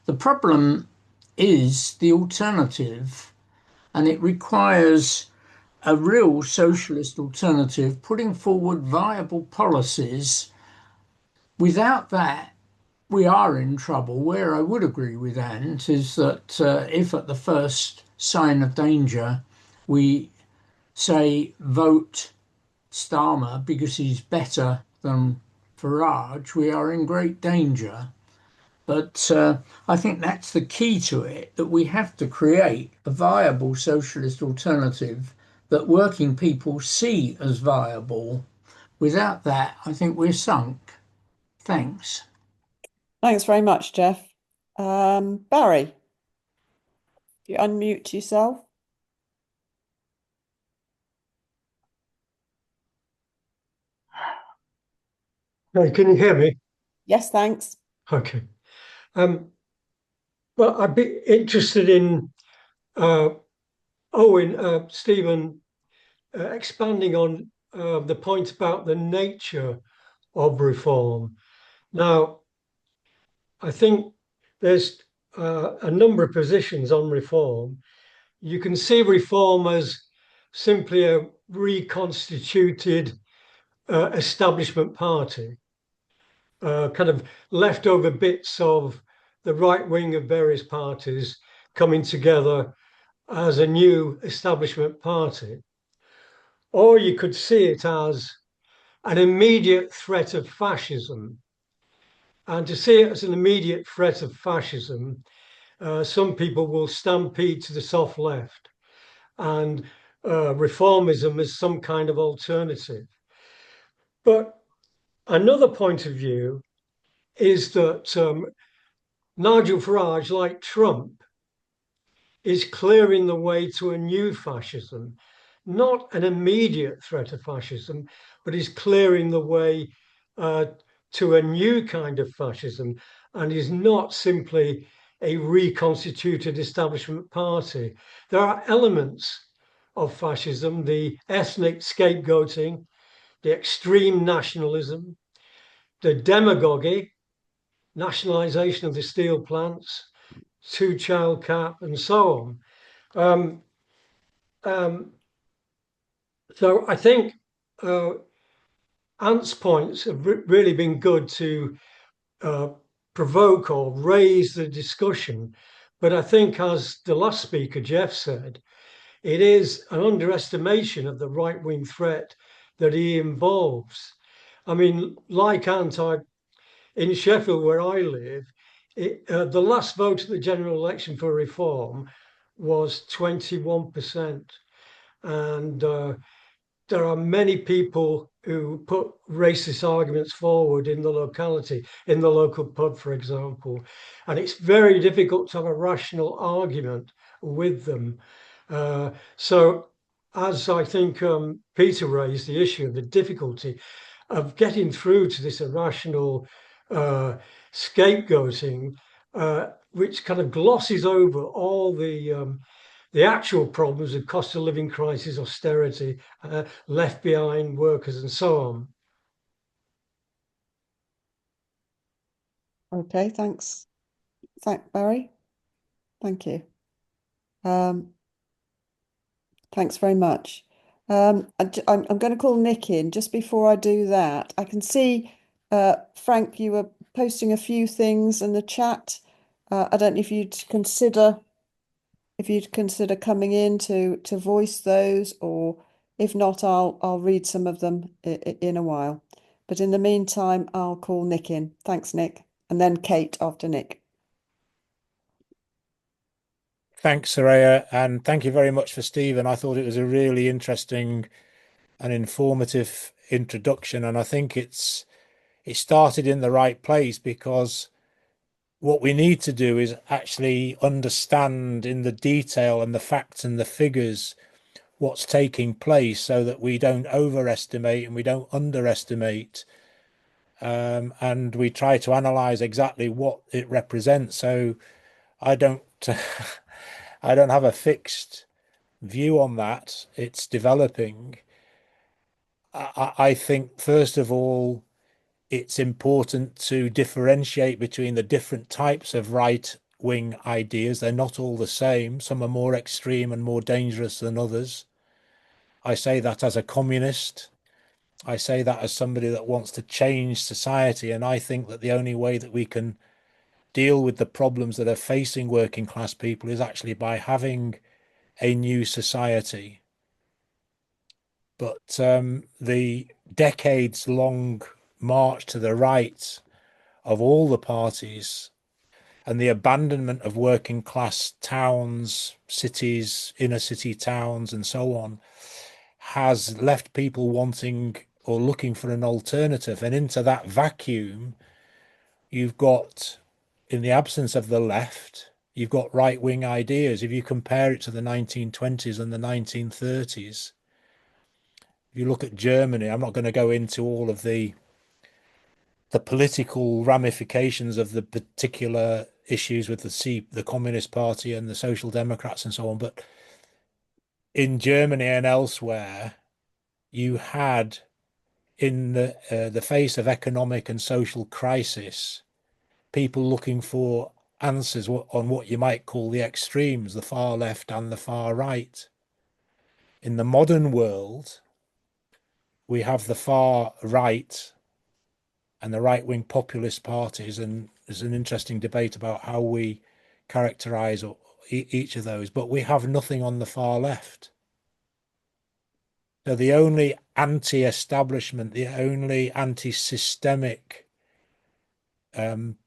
Speaker 5: The problem is the alternative, and it requires a real socialist alternative putting forward viable policies. Without that, we are in trouble. Where I would agree with Ant is that if at the first sign of danger we say vote Starmer because he's better than Farage, we are in great danger. But I think that's the key to it, that we have to create a viable socialist alternative that working people see as viable, Without that, I think we're sunk. Thanks.
Speaker 1: Thanks very much, Jeff. Barry, you unmute yourself.
Speaker 6: Hey, can you hear me?
Speaker 1: Yes, thanks.
Speaker 6: Okay. Well, I'd be interested in Owen, Stephen, expanding on the point about the nature of reform. Now, I think there's a number of positions on reform. You can see reform as simply a reconstituted establishment party, kind of leftover bits of the right wing of various parties coming together as a new establishment party. Or you could see it as an immediate threat of fascism. And to see it as an immediate threat of fascism, some people will stampede to the soft left and reformism as some kind of alternative. But another point of view is that Nigel Farage, like Trump, is clearing the way to a new fascism, not an immediate threat of fascism, but is clearing the way to a new kind of fascism, and is not simply a reconstituted establishment party. There are elements of fascism, the ethnic scapegoating, the extreme nationalism, the demagogy, nationalisation of the steel plants, two-child cap, and so on. So I think Ant's points have really been good to provoke or raise the discussion. But I think, as the last speaker, Jeff, said, it is an underestimation of the right-wing threat that he involves. I mean, like Ant, in Sheffield, where I live, the last vote at the general election for reform was 21%. And there are many people who put racist arguments forward in the locality, in the local pub, for example. And it's very difficult to have a rational argument with them. So, as I think Peter raised the issue of the difficulty of getting through to this irrational scapegoating, which kind of glosses over all the actual problems of cost of living crisis, austerity, left behind workers, and so on.
Speaker 1: Okay, thanks. Barry. Thank you. Thanks very much. I'm going to call Nick in. Just before I do that, I can see, Frank, you were posting a few things in the chat. I don't know if you'd consider coming in to voice those, or if not, I'll read some of them in a while. But in the meantime, I'll call Nick in. Thanks, Nick. And then Kate after Nick.
Speaker 7: Thanks, Saraya, and thank you very much for Stephen. I thought it was a really interesting and informative introduction, and I think it started in the right place, because what we need to do is actually understand in the detail and the facts and the figures what's taking place, so that we don't overestimate and we don't underestimate, and we try to analyze exactly what it represents. So I don't I don't have a fixed view on that. It's developing. I think, first of all, it's important to differentiate between the different types of right-wing ideas. They're not all the same. Some are more extreme and more dangerous than others. I say that as a communist. I say that as somebody that wants to change society. And I think that the only way that we can deal with the problems that are facing working class people is actually by having a new society. But the decades-long march to the right of all the parties and the abandonment of working class towns, cities, inner city towns, and so on, has left people wanting or looking for an alternative. And into that vacuum, you've got, in the absence of the left, you've got right-wing ideas. If you compare it to the 1920s and the 1930s, if you look at Germany, I'm not going to go into all of the political ramifications of the particular issues with the Communist Party and the Social Democrats and so on, but in Germany and elsewhere, you had, in the face of economic and social crisis, people looking for answers on what you might call the extremes, the far left and the far right. In the modern world, we have the far right and the right-wing populist parties, and there's an interesting debate about how we characterize each of those, but we have nothing on the far left. So the only anti-establishment, the only anti-systemic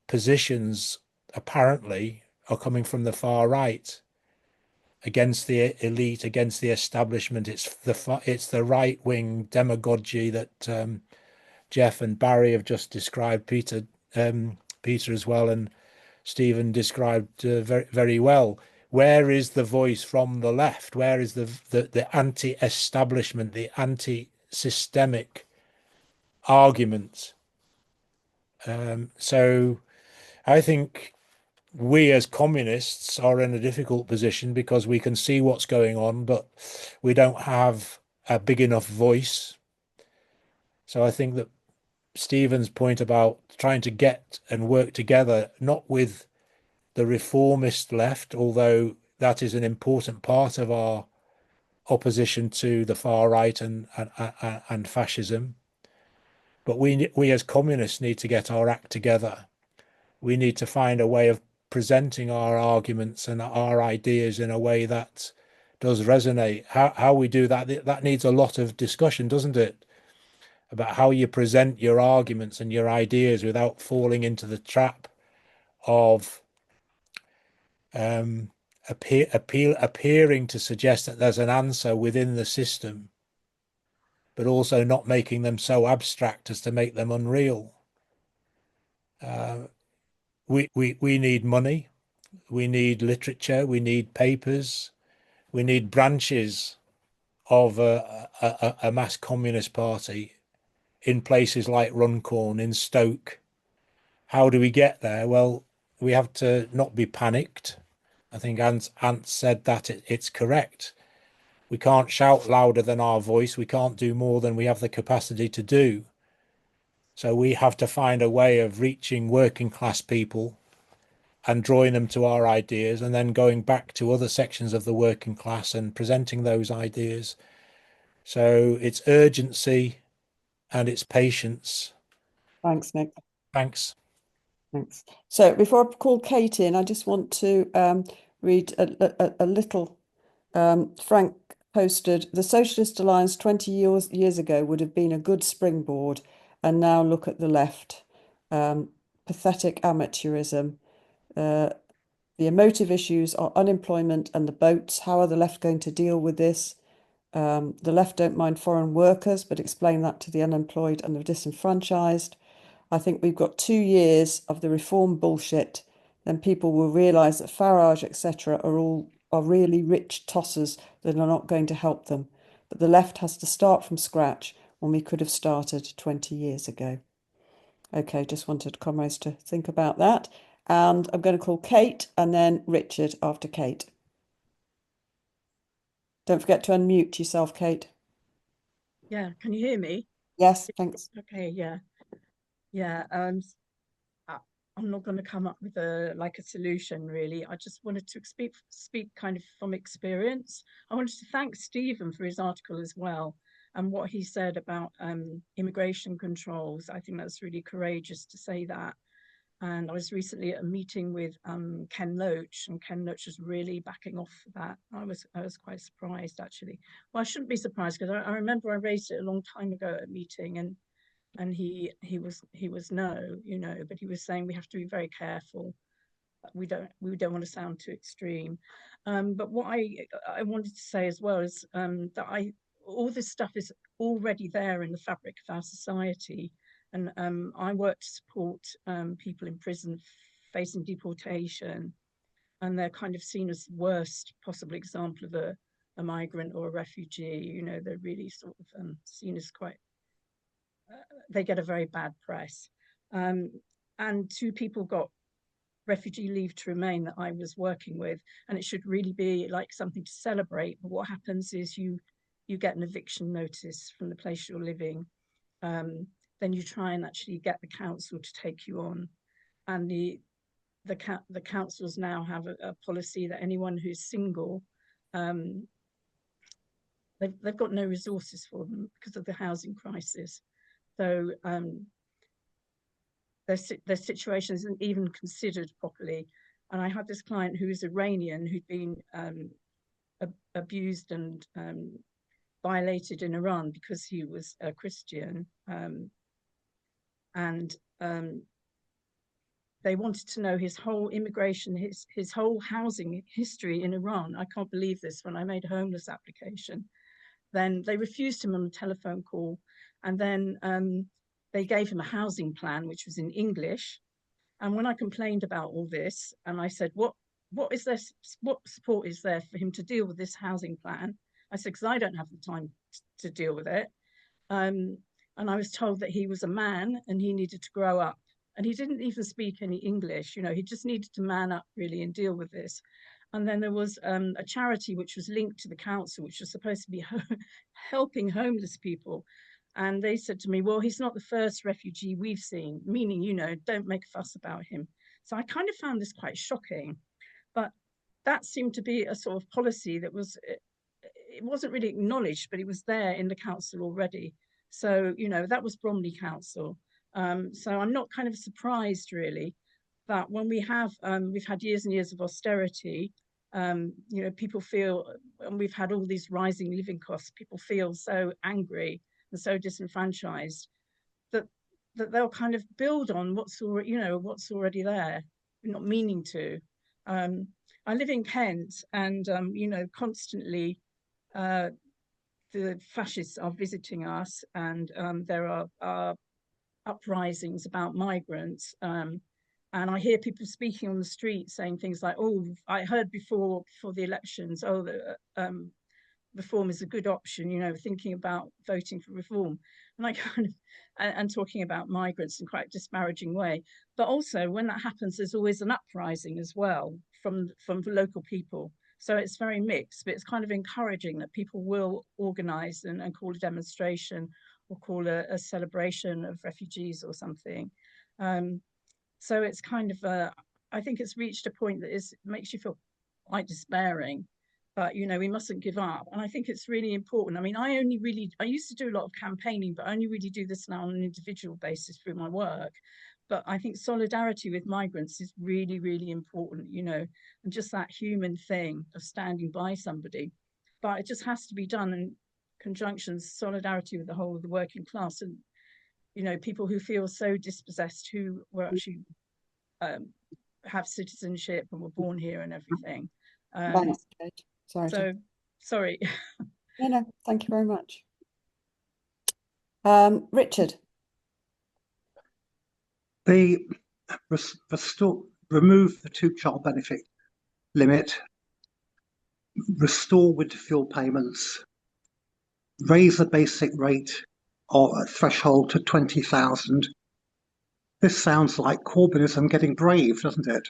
Speaker 7: positions apparently are coming from the far right, against the elite, against the establishment. It's the right-wing demagogy that Jeff and Barry have just described, Peter as well, and Stephen described very, very well. Where is the voice from the left? Where is the anti-establishment, the anti-systemic argument? So I think we as communists are in a difficult position because we can see what's going on, but we don't have a big enough voice. So I think that Stephen's point about trying to get and work together, not with the reformist left, although that is an important part of our opposition to the far right and fascism, but we as communists need to get our act together. We need to find a way of presenting our arguments and our ideas in a way that does resonate. How we do that needs a lot of discussion, doesn't it? About how you present your arguments and your ideas without falling into the trap of appearing to suggest that there's an answer within the system, but also not making them so abstract as to make them unreal. We need money, we need literature, we need papers, we need branches of a mass communist party in places like Runcorn, in Stoke. How do we get there? Well, we have to not be panicked. I think Ant said that it's correct. We can't shout louder than our voice. We can't do more than we have the capacity to do. So we have to find a way of reaching working class people and drawing them to our ideas, and then going back to other sections of the working class and presenting those ideas. So it's urgency and it's patience.
Speaker 1: Thanks, Nick.
Speaker 7: Thanks.
Speaker 1: Thanks. So before I call Kate in, I just want to read a little. Frank posted, the Socialist Alliance 20 years ago would have been a good springboard, and now look at the left. Pathetic amateurism. The emotive issues are unemployment and the boats. How are the left going to deal with this? The left don't mind foreign workers, but explain that to the unemployed and the disenfranchised. I think we've got 2 years of the reform bullshit, then people will realise that Farage, etc., are really rich tossers that are not going to help them. But the left has to start from scratch when we could have started 20 years ago. Okay, just wanted comrades to think about that. And I'm going to call Kate and then Richard after Kate. Don't forget to unmute yourself, Kate.
Speaker 8: Yeah, can you hear me?
Speaker 1: Yes, thanks.
Speaker 8: Okay, yeah. I'm not going to come up with a solution really. I just wanted to speak kind of from experience. I wanted to thank Stephen for his article as well, and what he said about immigration controls. I think that's really courageous to say that. And I was recently at a meeting with Ken Loach, and Ken Loach was really backing off that. I was quite surprised actually. Well, I shouldn't be surprised, because I remember I raised it a long time ago at a meeting, and he was no, but he was saying we have to be very careful. We don't want to sound too extreme. But what I wanted to say as well is that all this stuff is already there in the fabric of our society. And I work to support people in prison facing deportation, and they're kind of seen as the worst possible example of a migrant or a refugee. You know, they're really sort of seen as quite, they get a very bad press. And 2 people got refugee leave to remain that I was working with, and it should really be like something to celebrate. But what happens is you get an eviction notice from the place you're living. Then you try and actually get the council to take you on, and the councils now have a policy that anyone who's single, they've got no resources for them because of the housing crisis. So their situation isn't even considered properly. And I had this client who is Iranian who'd been abused and violated in Iran because he was a Christian, and they wanted to know his whole immigration, his whole housing history in Iran. I can't believe this. When I made a homeless application, then they refused him on a telephone call, and then they gave him a housing plan which was in English. And when I complained about all this, and I said, what support is there for him to deal with this housing plan? I said, because I don't have the time to deal with it. And I was told that he was a man and he needed to grow up. And he didn't even speak any English. You know, he just needed to man up really and deal with this. And then there was a charity which was linked to the council, which was supposed to be helping homeless people. And they said to me, well, he's not the first refugee we've seen, meaning, you know, don't make a fuss about him. So I kind of found this quite shocking. But that seemed to be a sort of policy that was, it wasn't really acknowledged, but it was there in the council already. So, you know, that was Bromley Council. So I'm not kind of surprised really that when we have, we've had years and years of austerity, you know, people feel, and we've had all these rising living costs, people feel so angry and so disenfranchised that they'll kind of build on what's already, you know, what's already there, not meaning to. I live in Kent, and you know, constantly the fascists are visiting us, and there are uprisings about migrants, and I hear people speaking on the street saying things like, oh, I heard before the elections, oh, the reform is a good option, you know, thinking about voting for reform. And I kind of, and talking about migrants in quite a disparaging way. But also when that happens, there's always an uprising as well from local people. So it's very mixed, but it's kind of encouraging that people will organize and call a demonstration or call a celebration of refugees or something. So it's kind of, I think it's reached a point that makes you feel quite despairing. But, you know, we mustn't give up. And I think it's really important. I mean, I used to do a lot of campaigning, but I only really do this now on an individual basis through my work. But I think solidarity with migrants is really, really important, you know, and just that human thing of standing by somebody. But it just has to be done in conjunction, solidarity with the whole of the working class, and, you know, people who feel so dispossessed, who were actually have citizenship and were born here and everything.
Speaker 1: Thanks, Kate.
Speaker 8: Sorry.
Speaker 1: No, thank you very much. Richard.
Speaker 9: They remove the 2-child benefit limit, restore winter fuel payments, raise the basic rate or threshold to 20,000. This sounds like Corbynism getting brave, doesn't it?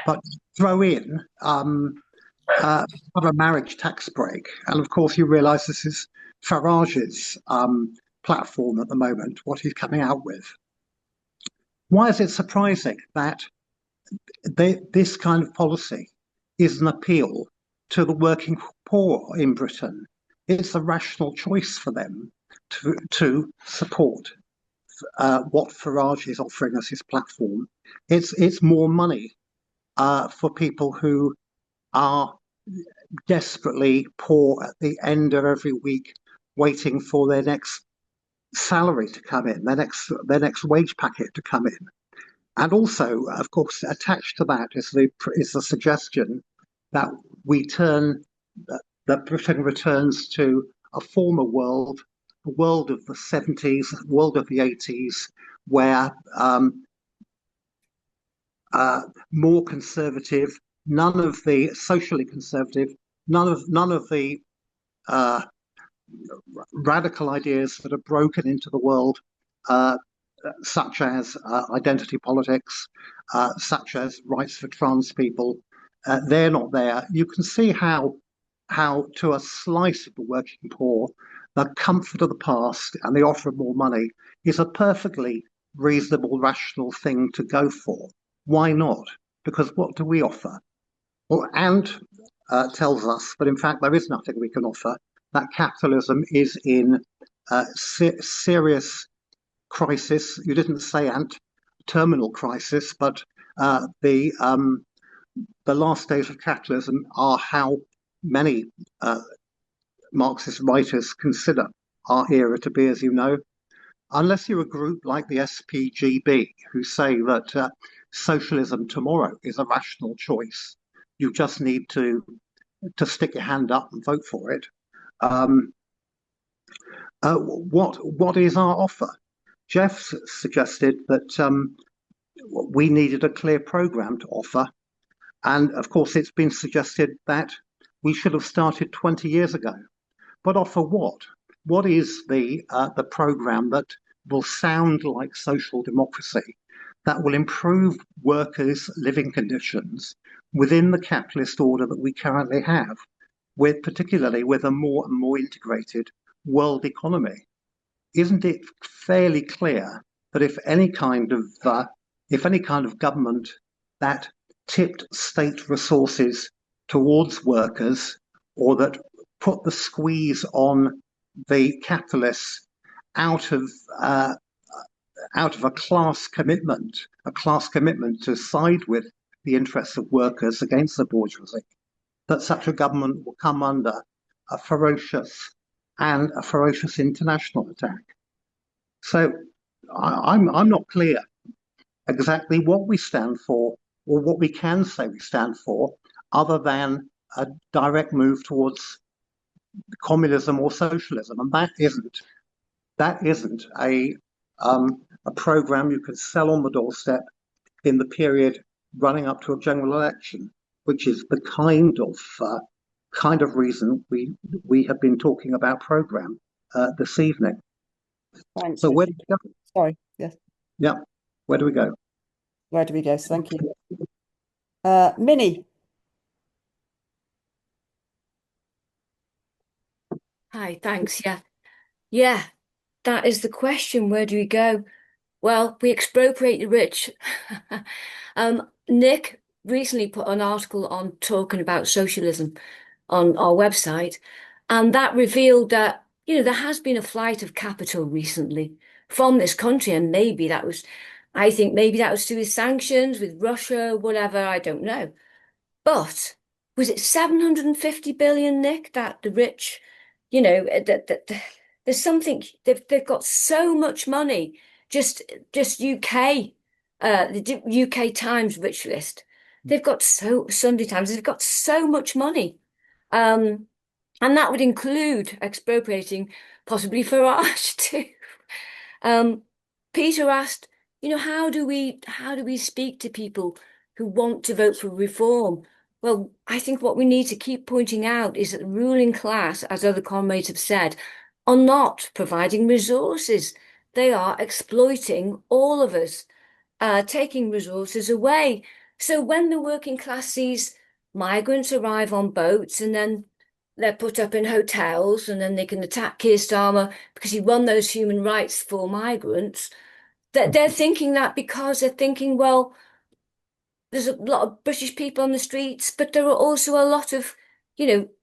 Speaker 9: But throw in a marriage tax break, and of course you realise this is Farage's platform at the moment, what he's coming out with. Why is it surprising that this kind of policy is an appeal to the working poor in Britain? It's a rational choice for them to support what Farage is offering as his platform. It's more money for people who are desperately poor at the end of every week, waiting for their next salary to come in, their next wage packet to come in. And also, of course, attached to that is the suggestion that we that Britain returns to a former world, the world of the 70s, the world of the 80s, where more conservative, none of the socially conservative, none of the radical ideas that are broken into the world, such as identity politics, such as rights for trans people, they're not there. You can see how to a slice of the working poor, the comfort of the past and the offer of more money is a perfectly reasonable, rational thing to go for. Why not? Because what do we offer? Well, and tells us that in fact there is nothing we can offer, that capitalism is in serious crisis. You didn't say terminal crisis, but the last days of capitalism are how many Marxist writers consider our era to be, as you know. Unless you're a group like the SPGB, who say that socialism tomorrow is a rational choice, you just need to stick your hand up and vote for it. What is our offer? Jeff suggested that we needed a clear program to offer, and of course it's been suggested that we should have started 20 years ago. But offer what? What is the program that will sound like social democracy, that will improve workers' living conditions within the capitalist order that we currently have, particularly with a more and more integrated world economy? Isn't it fairly clear that if any kind of government that tipped state resources towards workers, or that put the squeeze on the capitalists out of a class commitment to side with the interests of workers against the bourgeoisie, that such a government will come under a ferocious international attack. So I'm not clear exactly what we stand for, or what we can say we stand for, other than a direct move towards communism or socialism, and that isn't a program you could sell on the doorstep in the period running up to a general election, which is the kind of reason we have been talking about program this evening.
Speaker 1: Thanks.
Speaker 9: So where do we go?
Speaker 1: Sorry, yes.
Speaker 9: Yeah, where do we go?
Speaker 1: Where do we go? So thank you. Minnie.
Speaker 10: Hi, thanks. Yeah, that is the question. Where do we go? Well, we expropriate the rich. Nick recently put an article on talking about socialism on our website, and that revealed that, there has been a flight of capital recently from this country, and I think maybe that was to do with sanctions, with Russia, whatever, I don't know. But was it 750 billion, Nick, that the rich, there's something, they've got so much money, just UK, the UK Times rich list. They've got Sunday Times, they've got so much money. And that would include expropriating possibly Farage too. Peter asked, how do we speak to people who want to vote for reform? Well, I think what we need to keep pointing out is that the ruling class, as other comrades have said, are not providing resources. They are exploiting all of us, taking resources away. So when the working class sees migrants arrive on boats and then they're put up in hotels and then they can attack Keir Starmer because he won those human rights for migrants, they're thinking that because they're thinking, well, there's a lot of British people on the streets, but there are also a lot of,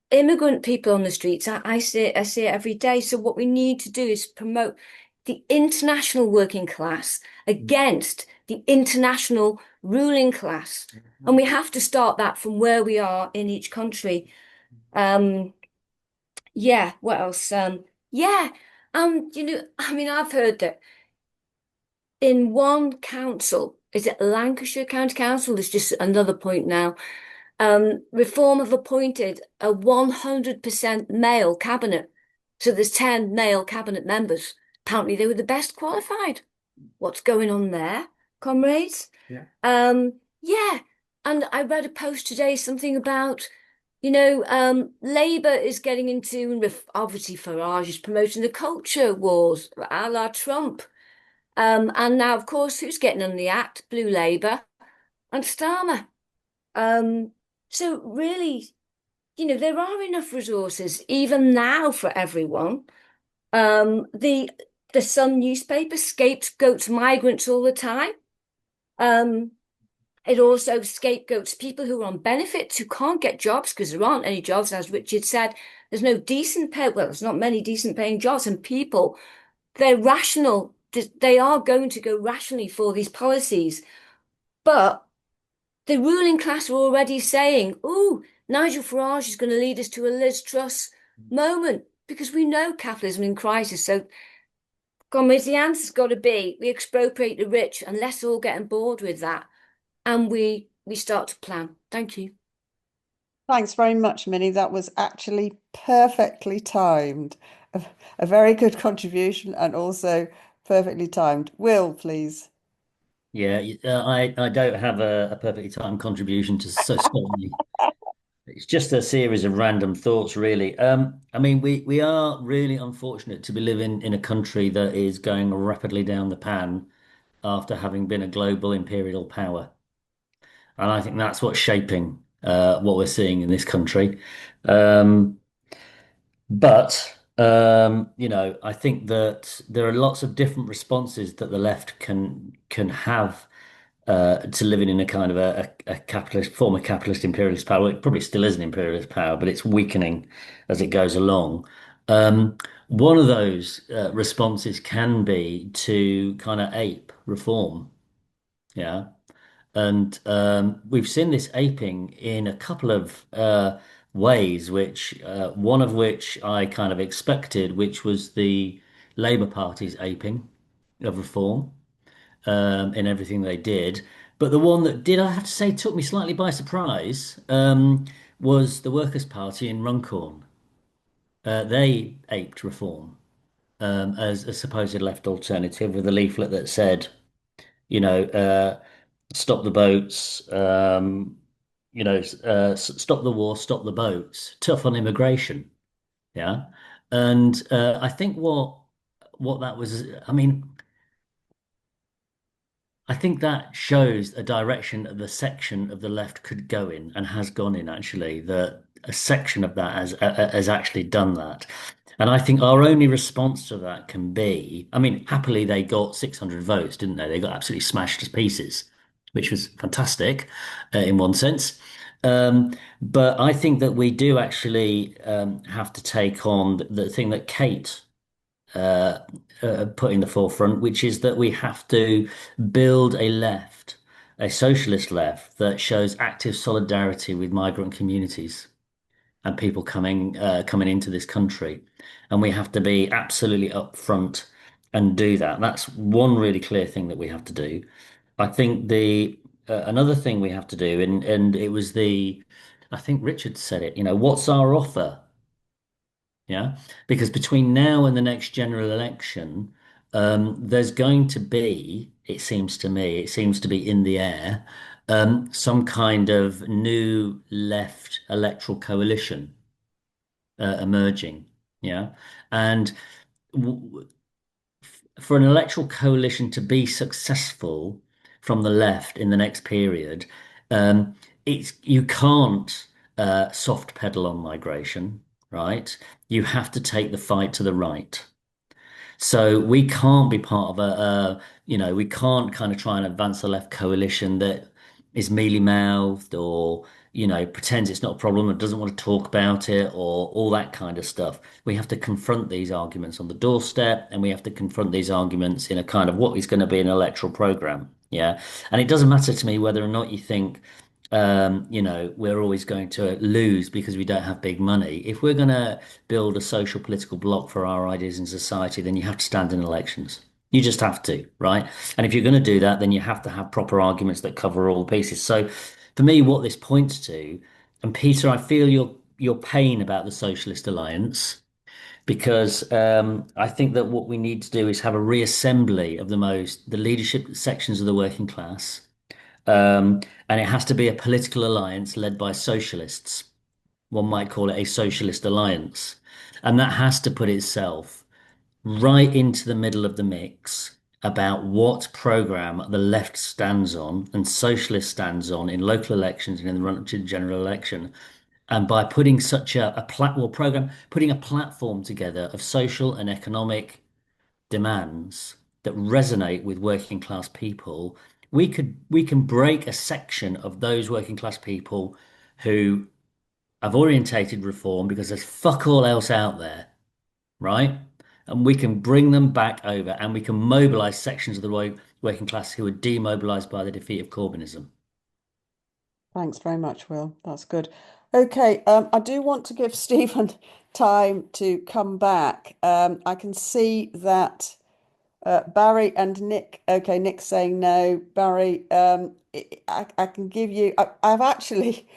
Speaker 10: immigrant people on the streets. I see it every day. So what we need to do is promote the international working class against the international ruling class. And we have to start that from where we are in each country. Yeah, what else? I've heard that in one council, is it Lancashire County Council? There's just another point now. Reform have appointed a 100% male cabinet. So there's 10 male cabinet members. Apparently they were the best qualified. What's going on there, comrades?
Speaker 2: Yeah.
Speaker 10: Yeah. And I read a post today, something about, Labour is getting into, and obviously Farage is promoting the culture wars, a la Trump. And now, of course, who's getting on the act? Blue Labour and Starmer. So really, there are enough resources even now for everyone. The Sun newspaper scapegoats migrants all the time. It also scapegoats people who are on benefits who can't get jobs because there aren't any jobs, as Richard said. There's no decent pay. Well, there's not many decent paying jobs, and people, they're rational. They are going to go rationally for these policies, but the ruling class are already saying, "Oh, Nigel Farage is going to lead us to a Liz Truss moment," because we know capitalism in crisis. So, comrades, the answer's got to be we expropriate the rich, and let's all get on board with that, and we start to plan. Thank you.
Speaker 1: Thanks very much, Minnie. That was actually perfectly timed. A very good contribution and also perfectly timed. Will, please.
Speaker 11: Yeah, I don't have a perfectly timed contribution to so certainly. It's just a series of random thoughts, really. I mean, we are really unfortunate to be living in a country that is going rapidly down the pan after having been a global imperial power. And I think that's what's shaping what we're seeing in this country. Um, but I think that there are lots of different responses that the left can have to living in a kind of a capitalist, former capitalist imperialist power. Well, it probably still is an imperialist power, but it's weakening as it goes along. One of those responses can be to kind of ape reform. Yeah. And we've seen this aping in a couple of ways, which one of which I kind of expected, which was the Labour Party's aping of reform in everything they did. But the one that did, I have to say, took me slightly by surprise was the Workers' Party in Runcorn. They aped reform as a supposed left alternative with a leaflet that said, you know, stop the boats, stop the war, stop the boats, tough on immigration. Yeah. And I think what that was, I mean, I think that shows a direction that the section of the left could go in and has gone in actually, that a section of that has actually done that. And I think our only response to that can be, I mean, happily they got 600 votes, didn't they? They got absolutely smashed to pieces, which was fantastic in one sense. But I think that we do actually have to take on the thing that Kate uh, put in the forefront, which is that we have to build a left, a socialist left that shows active solidarity with migrant communities and people coming into this country, and we have to be absolutely upfront and do that. That's one really clear thing that we have to do. I think the another thing we have to do, and it was I think Richard said it. What's our offer? Yeah, because between now and the next general election, there's going to be, it seems to me, it seems to be in the air, some kind of new left electoral coalition emerging. Yeah, and w for an electoral coalition to be successful from the left in the next period, um, you can't soft pedal on migration, right? You have to take the fight to the right. So we can't be part of we can't kind of try and advance a left coalition that is mealy-mouthed or, pretends it's not a problem and doesn't want to talk about it or all that kind of stuff. We have to confront these arguments on the doorstep, and we have to confront these arguments in a kind of what is going to be an electoral program. Yeah. And it doesn't matter to me whether or not you think we're always going to lose because we don't have big money. If we're going to build a social political bloc for our ideas in society, then you have to stand in elections. You just have to, right? And if you're going to do that, then you have to have proper arguments that cover all the pieces. So for me, what this points to, and Peter, I feel your pain about the Socialist Alliance. because I think that what we need to do is have a reassembly of the leadership sections of the working class. And it has to be a political alliance led by socialists. One might call it a socialist alliance. And that has to put itself right into the middle of the mix about what programme the left stands on and socialist stands on in local elections and in the run to the general election. And by putting such putting a platform together of social and economic demands that resonate with working class people, we can break a section of those working class people who have orientated reform because there's fuck all else out there, right? And we can bring them back over and we can mobilize sections of the working class who are demobilized by the defeat of Corbynism.
Speaker 1: Thanks very much, Will. That's good. Okay, I do want to give Stephen time to come back. I can see that Barry and Nick. Okay, Nick's saying no. Barry, I can give you. I've actually,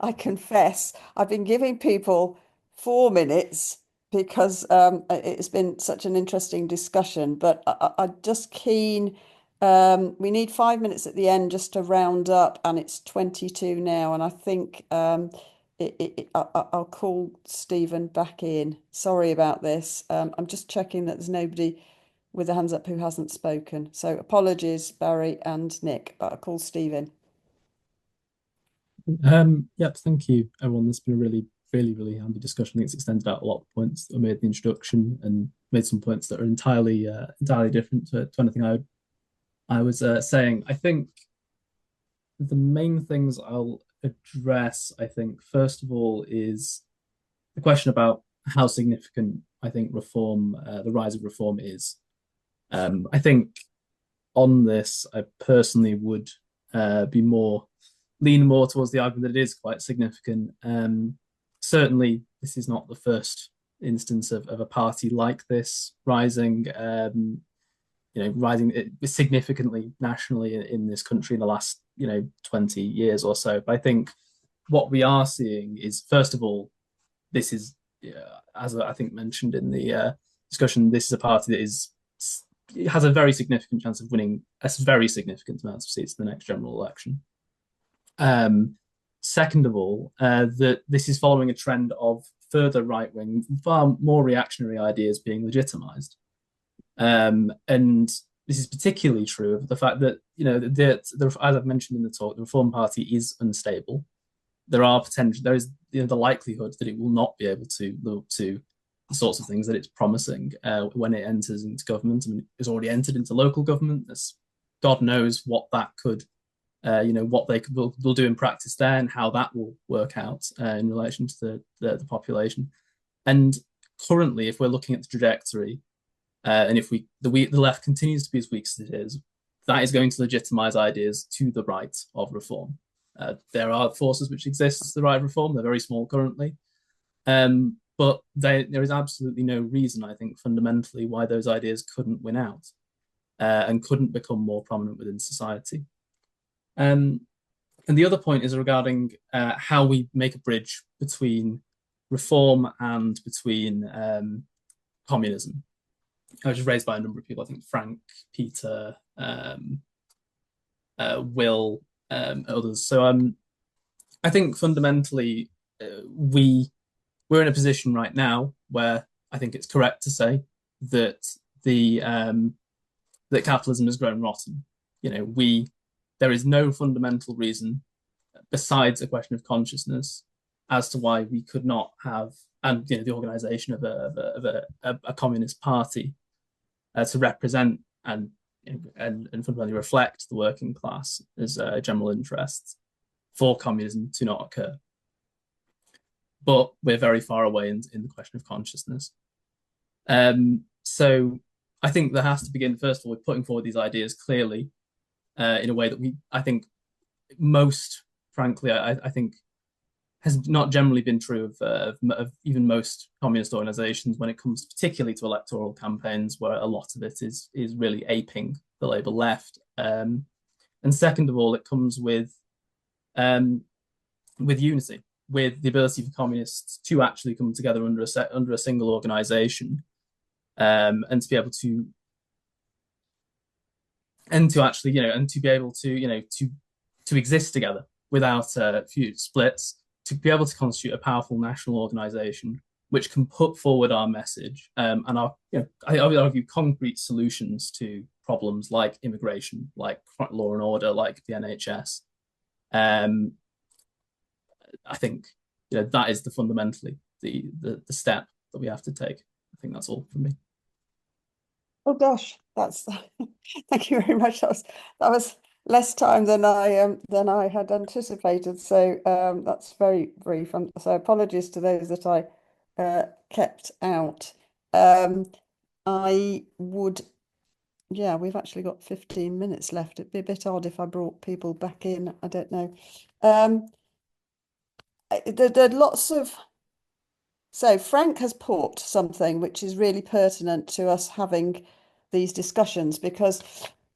Speaker 1: I confess, I've been giving people 4 minutes because it's been such an interesting discussion. But I'm just keen. We need 5 minutes at the end just to round up, and it's 22 now. And I think I'll call Stephen back in. Sorry about this. I'm just checking that there's nobody with a hands up who hasn't spoken. So apologies, Barry and Nick, but I'll call Stephen.
Speaker 2: Yep, thank you, everyone. This has been a really handy discussion. I think it's extended out a lot of points that were made in the introduction and made some points that are entirely different to anything I was saying. I think the main things I'll address, I think, first of all, is the question about how significant I think reform, the rise of reform is. I think on this, I personally would lean more towards the argument that it is quite significant. Certainly, this is not the first instance of a party like this rising, rising significantly nationally in this country in the last 20 years or so. But I think what we are seeing is, first of all, this is, as I think mentioned in the discussion, this is a party that has a very significant chance of winning a very significant amount of seats in the next general election. Second of all, that this is following a trend of further right-wing, far more reactionary ideas being legitimised. And this is particularly true of the fact that, as I've mentioned in the talk, the Reform Party is unstable. There is the likelihood that it will not be able to look to the sorts of things that it's promising when it enters into government. I mean, it's already entered into local government. God knows what that could, what they will do in practice there and how that will work out in relation to the population. And currently, if we're looking at the trajectory, and if the left continues to be as weak as it is, that is going to legitimise ideas to the right of reform. There are forces which exist to the right of reform. They're very small currently. But there is absolutely no reason, I think, fundamentally, why those ideas couldn't win out and couldn't become more prominent within society. And the other point is regarding how we make a bridge between reform and between communism, which was raised by a number of people. I think Frank, Peter, Will, others. So I think fundamentally we're in a position right now where I think it's correct to say that that capitalism has grown rotten. There is no fundamental reason besides a question of consciousness as to why we could not have, and the organisation of a communist party to represent and fundamentally reflect the working class as general interests for communism to not occur. But we're very far away in the question of consciousness. So I think there has to begin, first of all, with putting forward these ideas clearly in a way that I think most, frankly, I think has not generally been true of even most communist organizations when it comes particularly to electoral campaigns, where a lot of it is really aping the Labour left. And second of all, it comes with unity. with the ability for communists to actually come together under a single organisation, and to be able to actually, and to be able to to exist together without few splits, to be able to constitute a powerful national organisation which can put forward our message, and our, I would argue, concrete solutions to problems like immigration, like law and order, like the NHS. I think that is fundamentally the step that we have to take. I think that's all from me.
Speaker 1: Oh gosh, that's thank you very much. That was less time than I had anticipated. So that's very brief. So apologies to those that I kept out. I would, yeah, we've actually got 15 minutes left. It'd be a bit odd if I brought people back in. I don't know. There are lots of. So Frank has put something which is really pertinent to us having these discussions, because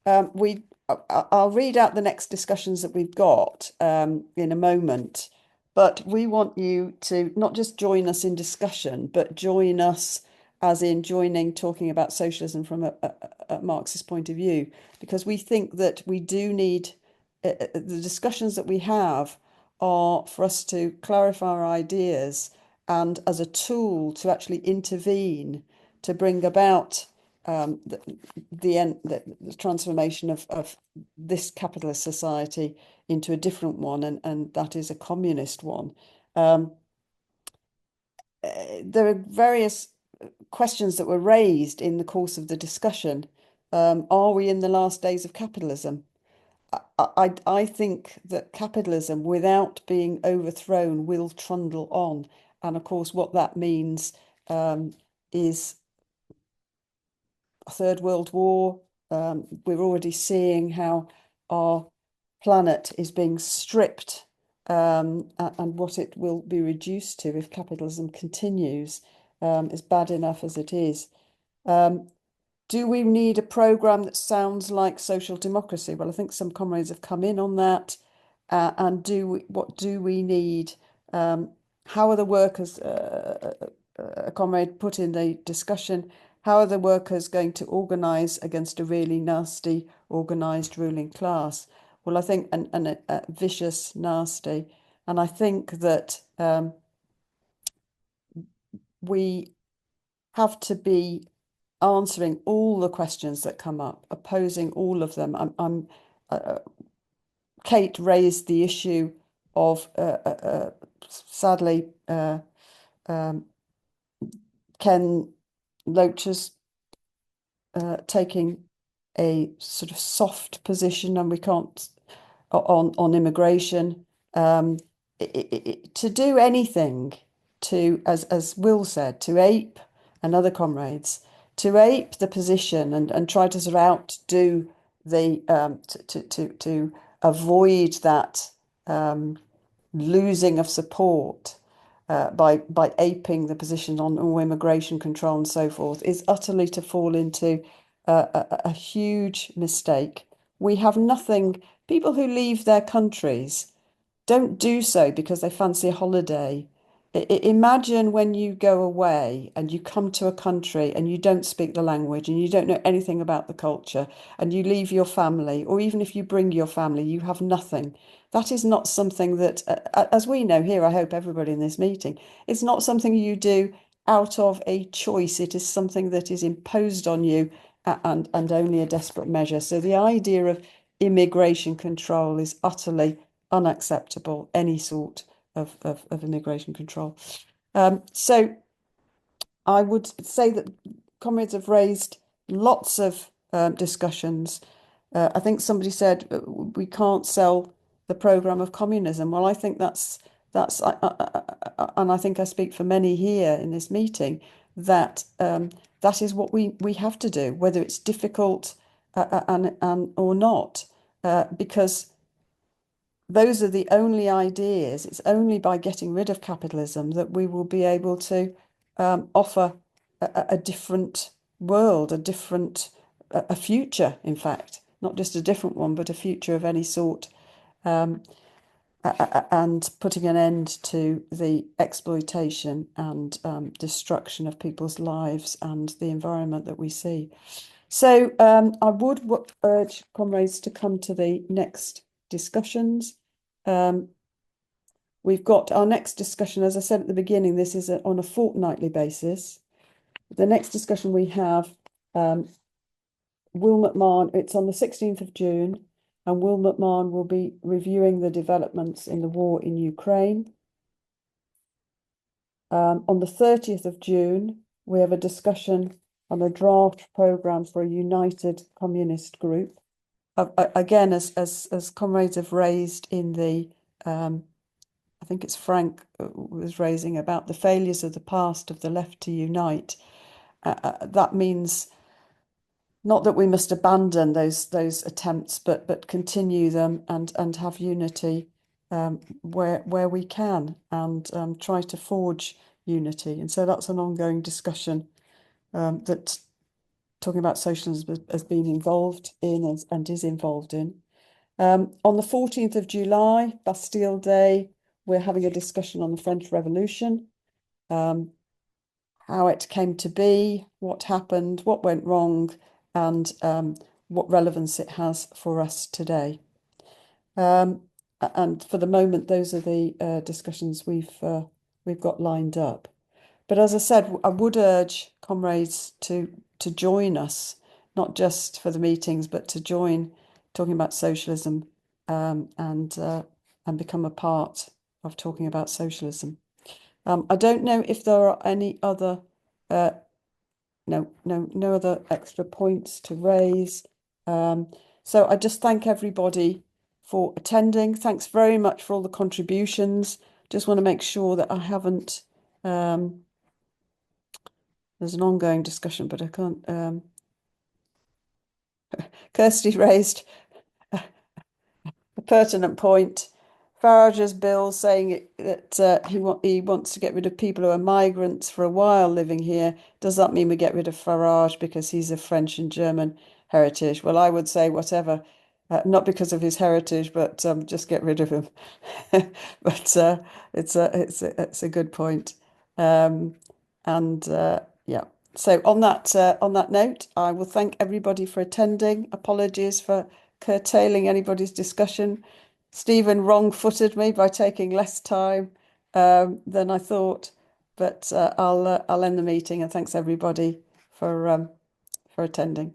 Speaker 1: I'll read out the next discussions that we've got in a moment, but we want you to not just join us in discussion, but join us as in joining talking about socialism from a Marxist point of view, because we think that we do need the discussions that we have are for us to clarify our ideas and as a tool to actually intervene to bring about the transformation of this capitalist society into a different one, and that is a communist one. There are various questions that were raised in the course of the discussion. Are we in the last days of capitalism? I think that capitalism, without being overthrown, will trundle on. And of course, what that means is a Third World War. We're already seeing how our planet is being stripped, and what it will be reduced to if capitalism continues is bad enough as it is. Do we need a programme that sounds like social democracy? Well, I think some comrades have come in on that. And what do we need? How are the workers, a comrade put in the discussion, how are the workers going to organise against a really nasty organised ruling class? Well, I think a vicious, nasty. And I think that we have to be answering all the questions that come up, opposing all of them. Kate raised the issue of sadly Ken Loach's taking a sort of soft position, and we can't on immigration. To do anything to, as Will said, to ape, and other comrades, to ape the position and try to sort of outdo the to avoid that losing of support by aping the position on all immigration control and so forth is utterly to fall into a huge mistake. We have nothing. People who leave their countries don't do so because they fancy a holiday. Imagine when you go away and you come to a country and you don't speak the language and you don't know anything about the culture, and you leave your family, or even if you bring your family, you have nothing. That is not something that, as we know here, I hope everybody in this meeting, it's not something you do out of a choice. It is something that is imposed on you, and only a desperate measure. So the idea of immigration control is utterly unacceptable, any sort of immigration control. So I would say that comrades have raised lots of discussions. I think somebody said we can't sell the programme of communism. Well, I think that's and I think I speak for many here in this meeting, that that is what we have to do, whether it's difficult and or not, because those are the only ideas. It's only by getting rid of capitalism that we will be able to offer a different world, a future, in fact, not just a different one, but a future of any sort. and putting an end to the exploitation and destruction of people's lives and the environment that we see. So I would urge comrades to come to the next discussions. We've got our next discussion, as I said at the beginning, this is on a fortnightly basis. The next discussion we have, Will McMahon, it's on the 16th of June, and Will McMahon will be reviewing the developments in the war in Ukraine. On the 30th of June, we have a discussion on a draft programme for a united communist group. Again, as comrades have raised in the, I think it's Frank was raising about the failures of the past of the left to unite. That means not that we must abandon those attempts, but continue them and have unity where we can, and try to forge unity. And so that's an ongoing discussion that talking about socialism has been involved in and is involved in. On the 14th of July, Bastille Day, we're having a discussion on the French Revolution, how it came to be, what happened, what went wrong, and what relevance it has for us today. And for the moment, those are the discussions we've got lined up. But as I said, I would urge comrades to join us, not just for the meetings, but to join talking about socialism and become a part of talking about socialism. I don't know if there are any other no other extra points to raise. So I just thank everybody for attending. Thanks very much for all the contributions. Just want to make sure that I haven't there's an ongoing discussion, but I can't Kirsty raised a pertinent point. Farage's bill saying that he wants to get rid of people who are migrants for a while living here. Does that mean we get rid of Farage because he's of French and German heritage? Well, I would say whatever, not because of his heritage, but just get rid of him. But it's a good point. Yeah. So on that note, I will thank everybody for attending. Apologies for curtailing anybody's discussion. Stephen wrong-footed me by taking less time than I thought, but I'll end the meeting, and thanks everybody for attending.